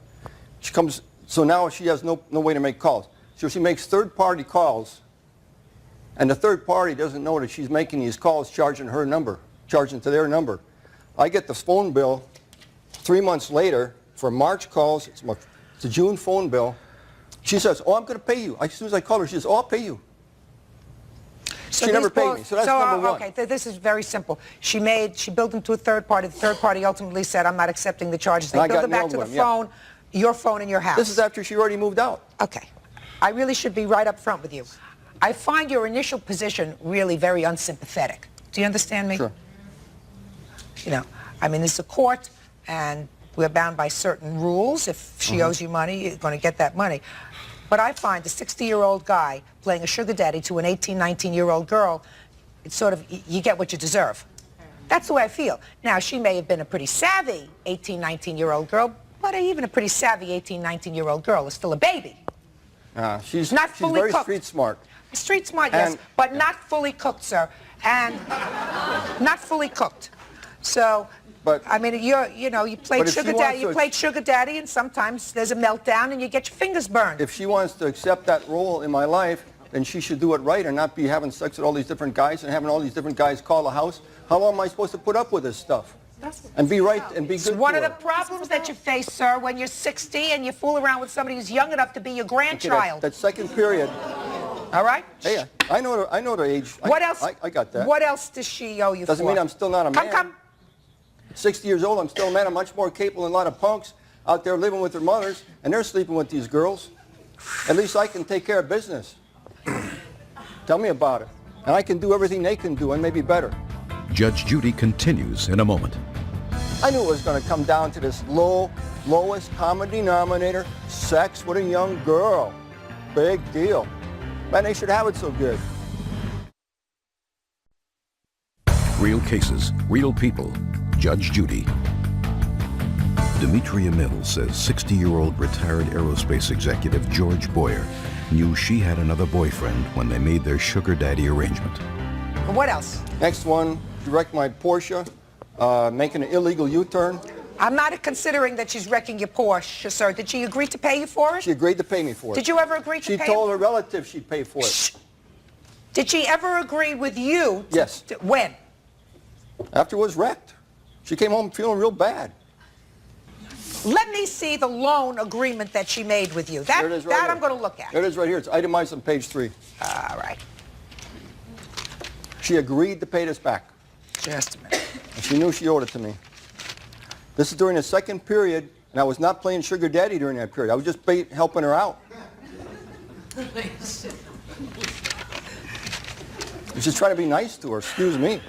S12: She comes, so now she has no way to make calls. So she makes third-party calls, and the third party doesn't know that she's making these calls, charging her number, charging to their number. I get the phone bill 3 months later for March calls. It's a June phone bill. She says, oh, I'm going to pay you. As soon as I call her, she says, oh, I'll pay you.
S2: So
S12: She never
S2: these
S12: paid
S2: calls-
S12: me, so that's number one.
S2: Okay, this is very simple. She billed them to a third party. The third party ultimately said, I'm not accepting the charges. They
S12: And I
S2: billed
S12: got
S2: them back
S12: nailed
S2: to the
S12: with them, yeah.
S2: phone, your phone in your house.
S12: This is after she already moved out.
S2: Okay. I really should be right up front with you. I find your initial position really very unsympathetic. Do you understand me?
S12: Sure.
S2: You know, I mean, it's a court, and we're bound by certain rules. If she owes you money, you're going to get that money. But I find a 60-year-old guy playing a sugar daddy to an 18, 19-year-old girl, it's sort of, you get what you deserve. That's the way I feel. Now, she may have been a pretty savvy 18, 19-year-old girl, but even a pretty savvy 18, 19-year-old girl is still a baby.
S12: She's
S2: Not fully
S12: very
S2: cooked.
S12: street smart.
S2: Street smart, yes,
S12: And-
S2: but not fully cooked, sir. And not fully cooked. So,
S12: But-
S2: I mean, you played
S12: But if she
S2: sugar
S12: wants
S2: daddy. You
S12: to-
S2: played sugar daddy, and sometimes there's a meltdown, and you get your fingers burned.
S12: If she wants to accept that role in my life, then she should do it right and not be having sex with all these different guys and having all these different guys call the house. How long am I supposed to put up with this stuff? And be right and be
S2: It's
S12: good
S2: one
S12: to
S2: of the
S12: her?
S2: problems that you face, sir, when you're 60 and you fool around with somebody who's young enough to be your
S12: Okay,
S2: grandchild.
S12: that second period.
S2: All right?
S12: Hey, I know the age.
S2: What else?
S12: I got that.
S2: What else does she owe you
S12: Doesn't
S2: for?
S12: mean I'm still not a man.
S2: Come.
S12: 60 years old, I'm still a man. I'm much more capable than a lot of punks out there living with their mothers, and they're sleeping with these girls. At least I can take care of business. Tell me about it. And I can do everything they can do, and maybe better.
S5: Judge Judy continues in a moment.
S12: I knew it was going to come down to this lowest common denominator, sex with a young girl. Big deal. Man, they should have it so good.
S5: Real cases, real people. Judge Judy. Demetria Mills says 60-year-old retired aerospace executive George Boyer knew she had another boyfriend when they made their sugar daddy arrangement.
S2: What else?
S12: Next one, direct my Porsche, making an illegal U-turn.
S2: I'm not considering that she's wrecking your Porsche, sir. Did she agree to pay you for it?
S12: She agreed to pay me for it.
S2: Did you ever agree to pay?
S12: She told her relative she'd pay for it.
S2: Shh. Did she ever agree with you?
S12: Yes.
S2: When?
S12: After it was wrecked. She came home feeling real bad.
S2: Let me see the loan agreement that she made with you.
S12: There it is right
S2: that
S12: here.
S2: I'm going to look at.
S12: There it is right here. It's itemized on page 3.
S2: All right.
S12: She agreed to pay this back.
S2: Just a minute.
S12: And she knew she owed it to me. This is during the second period, and I was not playing sugar daddy during that period. I was just helping her out. I was just trying to be nice to her, excuse me.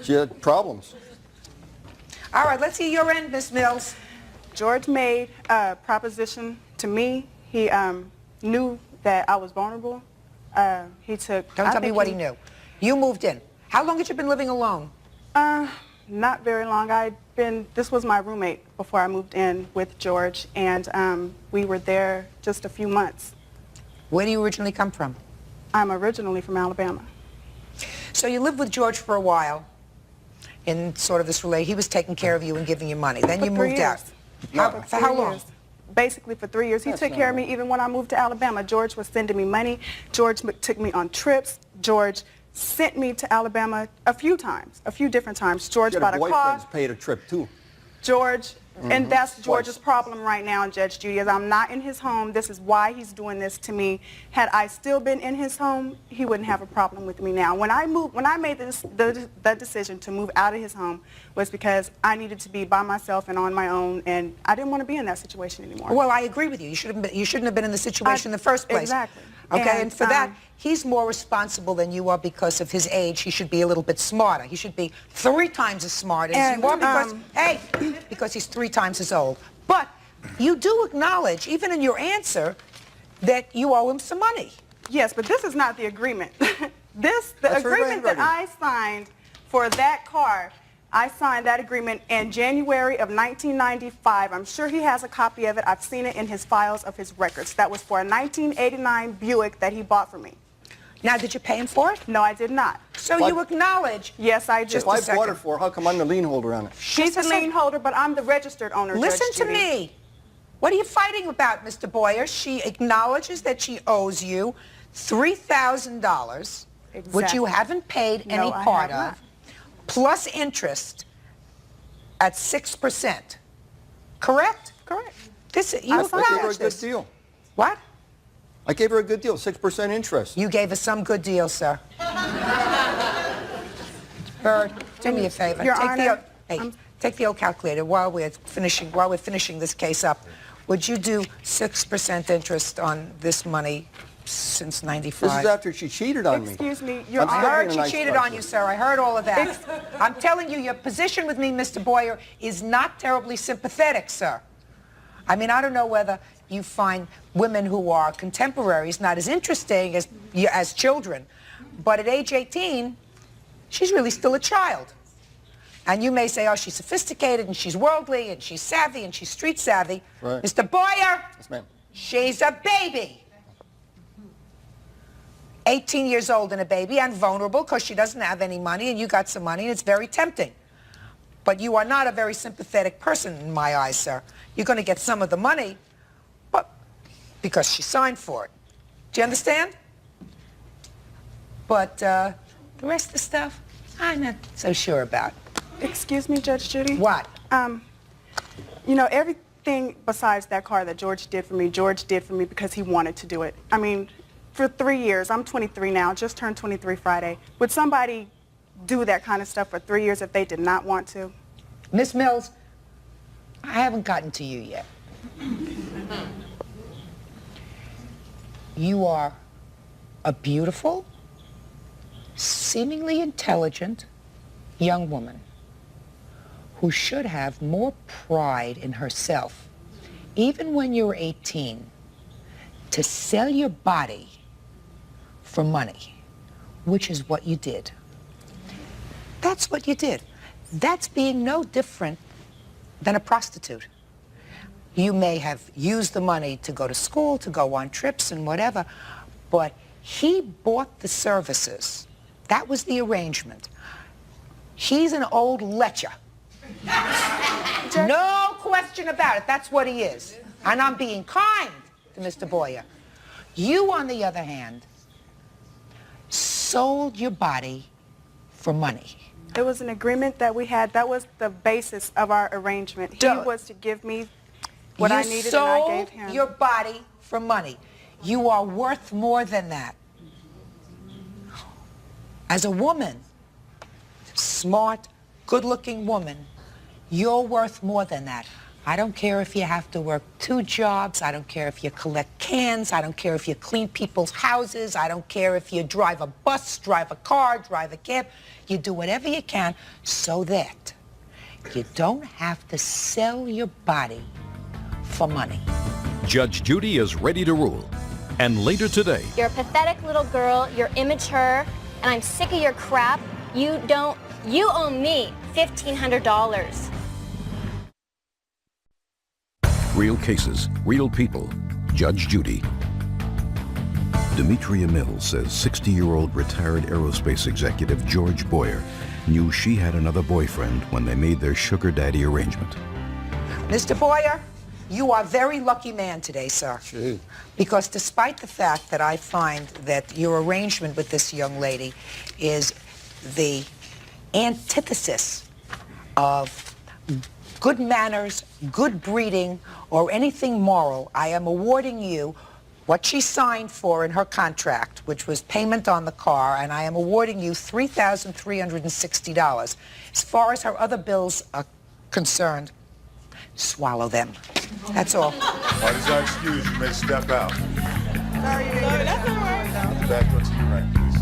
S12: She had problems.
S2: All right, let's see your end, Miss Mills.
S13: George made a proposition to me. He knew that I was vulnerable. He took...
S2: Don't tell me what he knew. You moved in. How long had you been living alone?
S13: Not very long. This was my roommate before I moved in with George, and we were there just a few months.
S2: Where do you originally come from?
S13: I'm originally from Alabama.
S2: So you lived with George for a while in sort of this relay. He was taking care of you and giving you money. Then you moved out. For how long?
S13: Basically for 3 years. He took care of me even when I moved to Alabama. George was sending me money. George took me on trips. George sent me to Alabama a few different times. George bought a car.
S12: Boyfriend's paid a trip too.
S13: George, and that's George's problem right now, Judge Judy, is I'm not in his home. This is why he's doing this to me. Had I still been in his home, he wouldn't have a problem with me now. When I made the decision to move out of his home was because I needed to be by myself and on my own, and I didn't want to be in that situation anymore.
S2: Well, I agree with you. You shouldn't have been in the situation in the first place.
S13: Exactly.
S2: Okay, and for that, he's more responsible than you are because of his age. He should be a little bit smarter. He should be 3 times as smart as you are because he's 3 times as old. But you do acknowledge, even in your answer, that you owe him some money.
S13: Yes, but this is not the agreement. The agreement that I signed for that car, I signed that agreement in January of 1995. I'm sure he has a copy of it. I've seen it in his files of his records. That was for a 1989 Buick that he bought for me.
S2: Now, did you pay him for it?
S13: No, I did not.
S2: So you acknowledge...
S13: Yes, I do.
S12: If I bought it for her, how come I'm the lien holder on it?
S13: She's the lien holder, but I'm the registered owner,
S2: Listen
S13: Judge
S2: to
S13: Judy.
S2: me. What are you fighting about, Mr. Boyer? She acknowledges that she owes you $3,000, which you haven't paid any part of, plus interest at 6%. Correct?
S13: Correct.
S2: You
S12: I gave her a
S2: acknowledge
S12: good
S2: this.
S12: deal.
S2: What?
S12: I gave her a good deal, 6% interest.
S2: You gave us some good deal, sir. Bird, do me a favor.
S13: Your Honor,
S2: Take the old calculator while we're finishing this case up. Would you do 6% interest on this money since 95?
S12: This is after she cheated on me.
S13: Excuse me, Your
S2: I
S13: Honor.
S2: heard she cheated on you, sir. I heard all of that. I'm telling you, your position with me, Mr. Boyer, is not terribly sympathetic, sir. I mean, I don't know whether you find women who are contemporaries not as interesting as children, but at age 18, she's really still a child. And you may say, oh, she's sophisticated and she's worldly and she's savvy and she's street savvy.
S12: Right.
S2: Mr. Boyer,
S12: Yes, ma'am.
S2: she's a baby. 18 years old and a baby and vulnerable because she doesn't have any money and you got some money and it's very tempting. But you are not a very sympathetic person in my eyes, sir. You're going to get some of the money, but because she signed for it. Do you understand? But the rest of the stuff, I'm not so sure about.
S13: Excuse me, Judge Judy?
S2: What?
S13: You know, everything besides that car that George did for me, George did for me because he wanted to do it. I mean, for 3 years, I'm 23 now, just turned 23 Friday. Would somebody do that kind of stuff for 3 years if they did not want to?
S2: Miss Mills, I haven't gotten to you yet. You are a beautiful, seemingly intelligent young woman who should have more pride in herself, even when you're 18, to sell your body for money, which is what you did. That's what you did. That's being no different than a prostitute. You may have used the money to go to school, to go on trips and whatever, but he bought the services. That was the arrangement. He's an old lecher. No question about it. That's what he is. And I'm being kind to Mr. Boyer. You, on the other hand, sold your body for money.
S13: It was an agreement that we had. That was the basis of our arrangement. He was to give me what I needed, and I gave him.
S2: You sold your body for money. You are worth more than that. As a woman, smart, good-looking woman, you're worth more than that. I don't care if you have to work 2 jobs. I don't care if you collect cans. I don't care if you clean people's houses. I don't care if you drive a bus, drive a car, drive a cab. You do whatever you can so that you don't have to sell your body for money.
S5: Judge Judy is ready to rule. And later today,
S14: You're a pathetic little girl, you're immature, and I'm sick of your crap. You owe me $1,500.
S5: real cases, real people. Judge Judy. Demetria Mills says 60-year-old retired aerospace executive George Boyer knew she had another boyfriend when they made their sugar daddy arrangement.
S2: Mr. Boyer, you are a very lucky man today, sir.
S12: Gee.
S2: Because despite the fact that I find that your arrangement with this young lady is the antithesis of good manners, good breeding, or anything moral, I am awarding you what she signed for in her contract, which was payment on the car, and I am awarding you $3,360. As far as her other bills are concerned, swallow them. That's all.
S1: Parties are excused. You may step out.
S13: Sorry, that's all right.
S1: Back onto your right, please.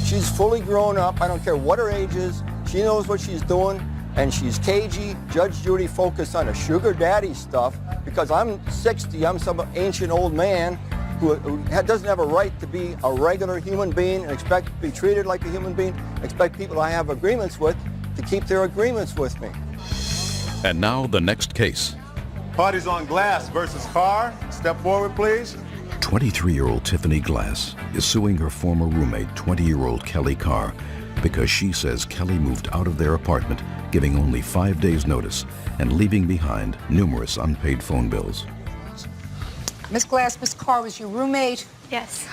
S12: She's fully grown up. I don't care what her age is. She knows what she's doing, and she's cagey. Judge Judy focused on the sugar daddy stuff because I'm 60. I'm some ancient old man who doesn't have a right to be a regular human being and expect to be treated like a human being, expect people I have agreements with to keep their agreements with me.
S5: And now the next case.
S1: Parties on Glass versus Carr. Step forward, please.
S5: 23-year-old Tiffany Glass is suing her former roommate, 20-year-old Kelly Carr, because she says Kelly moved out of their apartment, giving only 5 days' notice and leaving behind numerous unpaid phone bills.
S2: Miss Glass, Miss Carr was your roommate.
S14: Yes.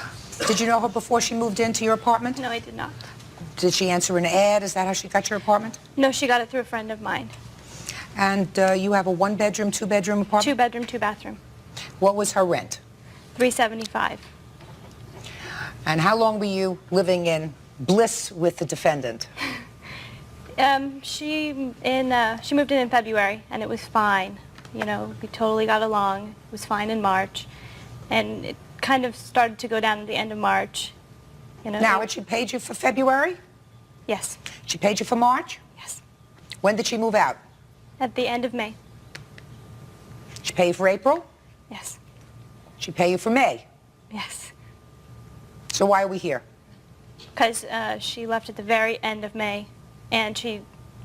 S2: Did you know her before she moved into your apartment?
S14: No, I did not.
S2: Did she answer an ad? Is that how she got your apartment?
S14: No, she got it through a friend of mine.
S2: And you have a 1-bedroom, 2-bedroom apartment?
S14: 2-bedroom, 2-bathroom.
S2: What was her rent?
S14: $375.
S2: And how long were you living in bliss with the defendant?
S14: She moved in February, and it was fine. You know, we totally got along. It was fine in March, and it kind of started to go down at the end of March. You know.
S2: Now, had she paid you for February?
S14: Yes.
S2: She paid you for March?
S14: Yes.
S2: When did she move out?
S14: At the end of May.
S2: She pay you for April?
S14: Yes.
S2: She pay you for May?
S14: Yes.
S2: So why are we here?
S14: Because she left at the very end of May, and she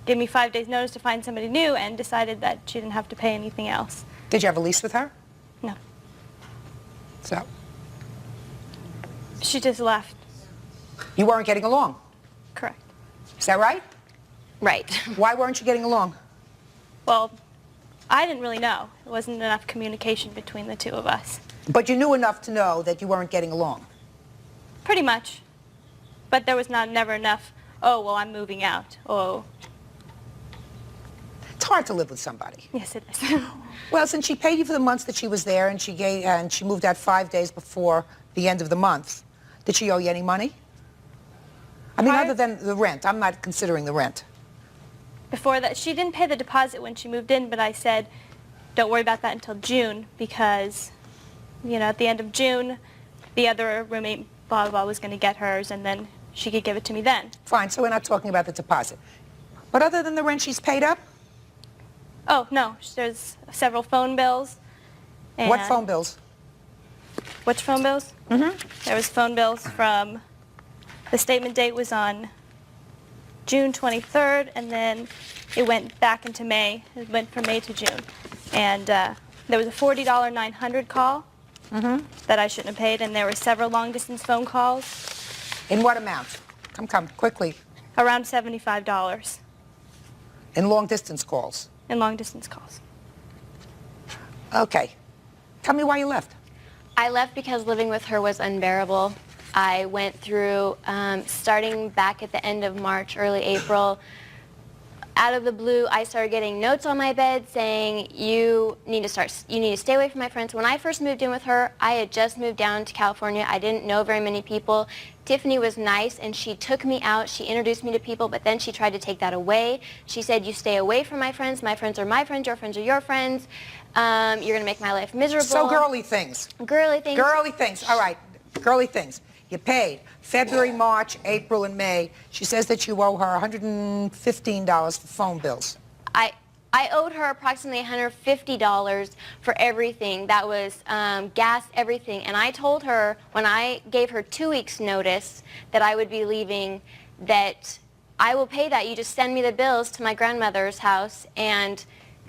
S14: gave me 5 days' notice to find somebody new and decided that she didn't have to pay anything else.
S2: Did you have a lease with her?
S14: No.
S2: So?
S14: She just left.
S2: You weren't getting along?
S14: Correct.
S2: Is that right?
S14: Right.
S2: Why weren't you getting along?
S14: Well, I didn't really know. There wasn't enough communication between the two of us.
S2: But you knew enough to know that you weren't getting along?
S14: Pretty much. But there was never enough, oh, well, I'm moving out. Oh.
S2: It's hard to live with somebody.
S14: Yes, it is.
S2: Well, since she paid you for the months that she was there and she moved out 5 days before the end of the month, did she owe you any money? I mean, other than the rent. I'm not considering the rent.
S14: Before that, she didn't pay the deposit when she moved in, but I said, don't worry about that until June because, you know, at the end of June, the other roommate, blah, blah, blah, was going to get hers, and then she could give it to me then.
S2: Fine, so we're not talking about the deposit. But other than the rent, she's paid up?
S14: Oh, no, there's several phone bills.
S2: What
S14: and-
S2: phone bills?
S14: Which phone bills?
S2: Mm-hmm.
S14: There was phone bills from, the statement date was on June 23rd, and then it went back into May. It went from May to June. And there was a $40 900 call that I shouldn't have paid, and there were several long-distance phone calls.
S2: In what amount? Come, quickly.
S14: Around $75
S2: In long-distance calls.
S14: in long-distance calls.
S2: Okay. Tell me why you left.
S15: I left because living with her was unbearable. I went through, starting back at the end of March, early April, out of the blue, I started getting notes on my bed saying, you need to stay away from my friends. When I first moved in with her, I had just moved down to California. I didn't know very many people. Tiffany was nice, and she took me out. She introduced me to people, but then she tried to take that away. She said, you stay away from my friends. My friends are my friends. Your friends are your friends. You're going to make my life miserable.
S2: So girly things.
S15: Girly things.
S2: Girly things. All right. Girly things. You paid February, March, April, and May. She says that you owe her $115 for phone bills.
S15: I owed her approximately $150 for everything. That was gas, everything. And I told her when I gave her 2 weeks' notice that I would be leaving, that I will pay that. You just send me the bills to my grandmother's house, and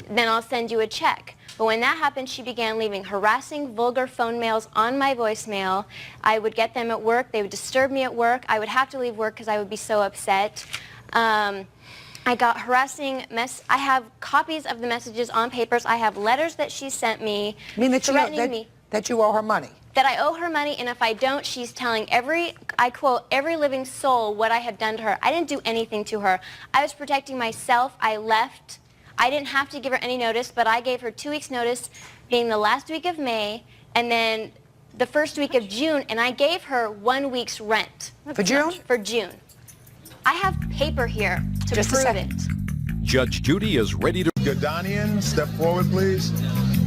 S15: then I'll send you a check. But when that happened, she began leaving harassing, vulgar phone mails on my voicemail. I would get them at work. They would disturb me at work. I would have to leave work because I would be so upset. I got harassing I have copies of the messages on papers. I have letters that she sent me threatening me.
S2: That you owe her money?
S15: That I owe her money, and if I don't, she's telling I quote, every living soul what I have done to her. I didn't do anything to her. I was protecting myself. I left. I didn't have to give her any notice, but I gave her 2 weeks' notice, being the last week of May, and then the first week of June, and I gave her 1 week's rent.
S2: For June?
S15: For June. I have paper here to prove it.
S5: Judge Judy is ready to...
S1: Gadanian, step forward, please.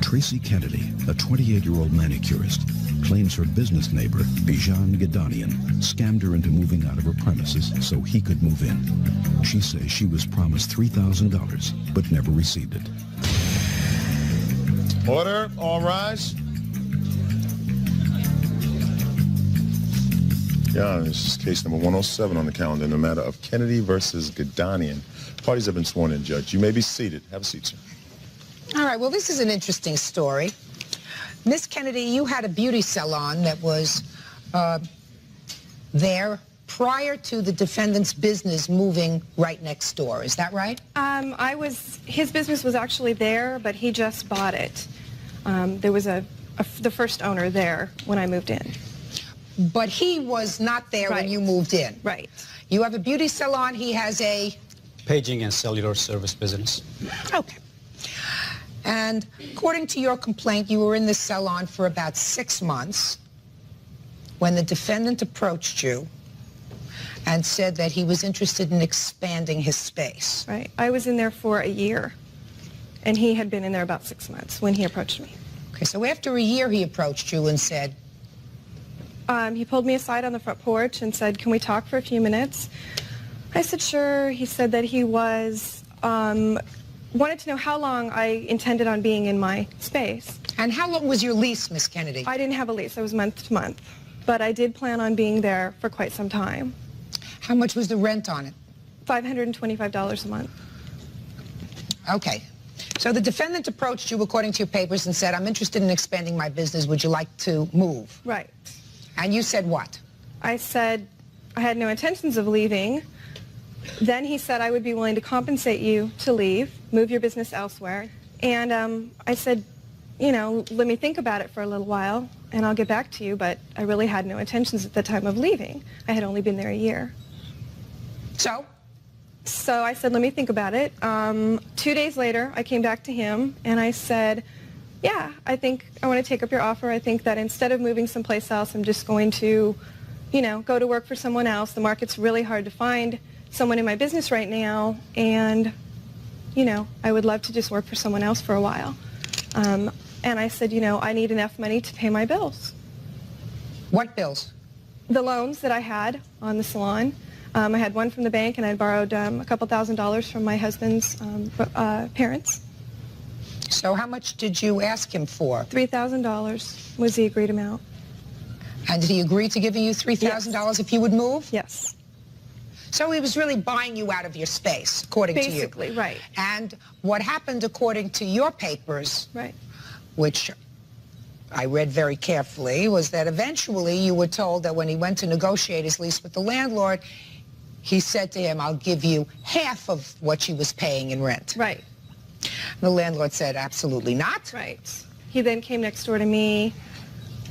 S5: Tracy Kennedy, a 28-year-old manicurist, claims her business neighbor, Bijan Gadanian, scammed her into moving out of her premises so he could move in. She says she was promised $3,000, but never received it.
S1: Order, all rise. Yeah, this is case number 107 on the calendar in the matter of Kennedy versus Gadanian. Parties have been sworn in, Judge. You may be seated. Have a seat, sir.
S2: All right, well, this is an interesting story. Miss Kennedy, you had a beauty salon that was there prior to the defendant's business moving right next door. Is that right?
S7: His business was actually there, but he just bought it. There was the first owner there when I moved in.
S2: But he was not there when you moved in.
S7: Right.
S2: You have a beauty salon. He has a...
S16: Paging and cellular service business.
S2: Okay. And according to your complaint, you were in the salon for about 6 months when the defendant approached you and said that he was interested in expanding his space.
S7: Right. I was in there for a year, and he had been in there about 6 months when he approached me.
S2: Okay, so after a year he approached you and said...
S7: He pulled me aside on the front porch and said, can we talk for a few minutes? I said, sure. He said that he was, wanted to know how long I intended on being in my space.
S2: And how long was your lease, Miss Kennedy?
S7: I didn't have a lease. I was month to month. But I did plan on being there for quite some time.
S2: How much was the rent on it?
S7: $525 a month.
S2: Okay. So the defendant approached you, according to your papers, and said, I'm interested in expanding my business. Would you like to move?
S7: Right.
S2: And you said what?
S7: I said I had no intentions of leaving. Then he said I would be willing to compensate you to leave, move your business elsewhere. And I said, you know, let me think about it for a little while, and I'll get back to you. But I really had no intentions at the time of leaving. I had only been there a year.
S2: So?
S7: So I said, let me think about it. 2 days later, I came back to him, and I said, yeah, I think I want to take up your offer. I think that instead of moving someplace else, I'm just going to, you know, go to work for someone else. The market's really hard to find someone in my business right now, and, you know, I would love to just work for someone else for a while. And I said, you know, I need enough money to pay my bills.
S2: What bills?
S7: The loans that I had on the salon. I had one from the bank, and I borrowed a couple $1,000s from my husband's parents.
S2: So how much did you ask him for?
S7: $3,000 was the agreed amount.
S2: And did he agree to giving you $3,000 if you would move?
S7: Yes.
S2: So he was really buying you out of your space, according to you.
S7: Basically, right.
S2: And what happened, according to your papers,
S7: right,
S2: which I read very carefully, was that eventually you were told that when he went to negotiate his lease with the landlord, he said to him, I'll give you half of what she was paying in rent.
S7: Right.
S2: The landlord said, absolutely not.
S7: Right. He then came next door to me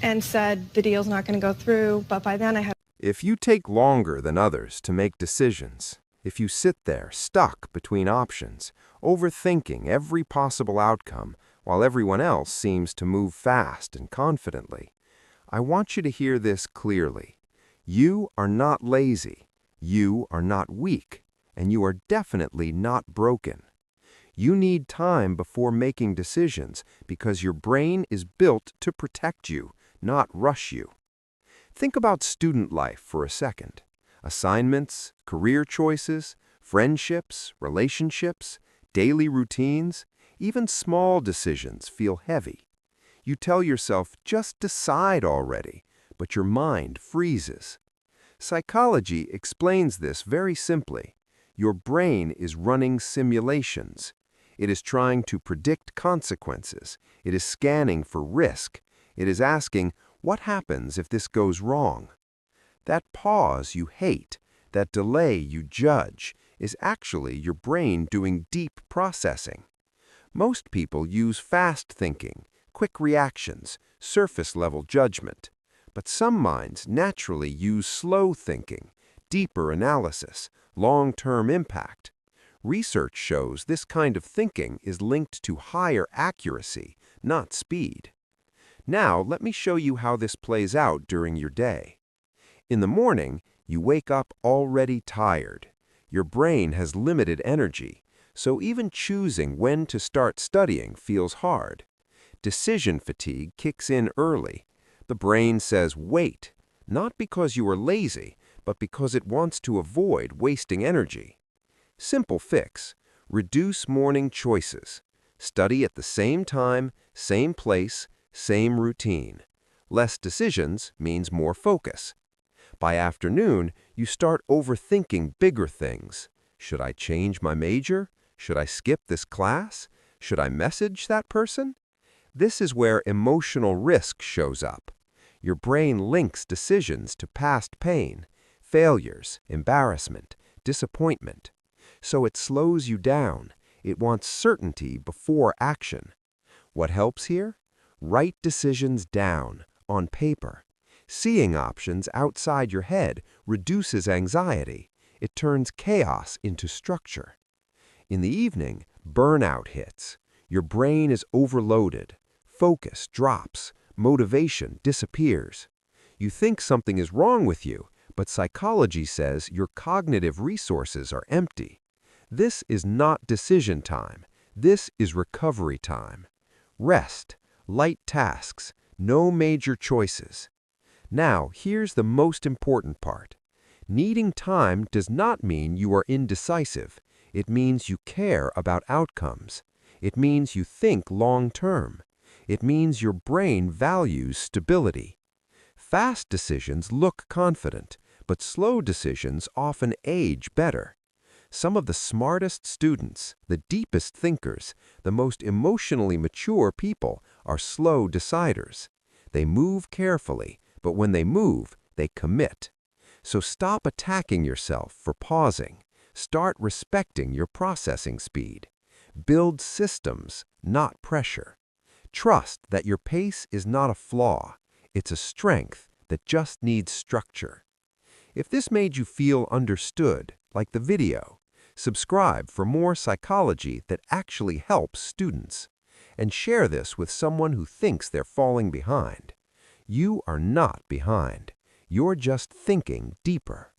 S7: and said the deal's not going to go through, but by then I had...
S17: If you take longer than others to make decisions, if you sit there stuck between options, overthinking every possible outcome while everyone else seems to move fast and confidently, I want you to hear this clearly. You are not lazy, you are not weak, and you are definitely not broken. You need time before making decisions because your brain is built to protect you, not rush you. Think about student life for a second. Assignments, career choices, friendships, relationships, daily routines, even small decisions feel heavy. You tell yourself, just decide already, but your mind freezes. Psychology explains this very simply. Your brain is running simulations. It is trying to predict consequences. It is scanning for risk. It is asking, what happens if this goes wrong? That pause you hate, that delay you judge, is actually your brain doing deep processing. Most people use fast thinking, quick reactions, surface-level judgment. But some minds naturally use slow thinking, deeper analysis, long-term impact. Research shows this kind of thinking is linked to higher accuracy, not speed. Now, let me show you how this plays out during your day. In the morning, you wake up already tired. Your brain has limited energy, so even choosing when to start studying feels hard. Decision fatigue kicks in early. The brain says, wait, not because you are lazy, but because it wants to avoid wasting energy. Simple fix: reduce morning choices. Study at the same time, same place, same routine. Less decisions means more focus. By afternoon, you start overthinking bigger things. Should I change my major? Should I skip this class? Should I message that person? This is where emotional risk shows up. Your brain links decisions to past pain, failures, embarrassment, disappointment. So it slows you down. It wants certainty before action. What helps here? Write decisions down, on paper. Seeing options outside your head reduces anxiety. It turns chaos into structure. In the evening, burnout hits. Your brain is overloaded. Focus drops. Motivation disappears. You think something is wrong with you, but psychology says your cognitive resources are empty. This is not decision time. This is recovery time. Rest, light tasks, no major choices. Now, here's the most important part. Needing time does not mean you are indecisive. It means you care about outcomes. It means you think long-term. It means your brain values stability. Fast decisions look confident, but slow decisions often age better. Some of the smartest students, the deepest thinkers, the most emotionally mature people are slow deciders. They move carefully, but when they move, they commit. So stop attacking yourself for pausing. Start respecting your processing speed. Build systems, not pressure. Trust that your pace is not a flaw. It's a strength that just needs structure. If this made you feel understood, like the video, subscribe for more psychology that actually helps students. And share this with someone who thinks they're falling behind. You are not behind. You're just thinking deeper.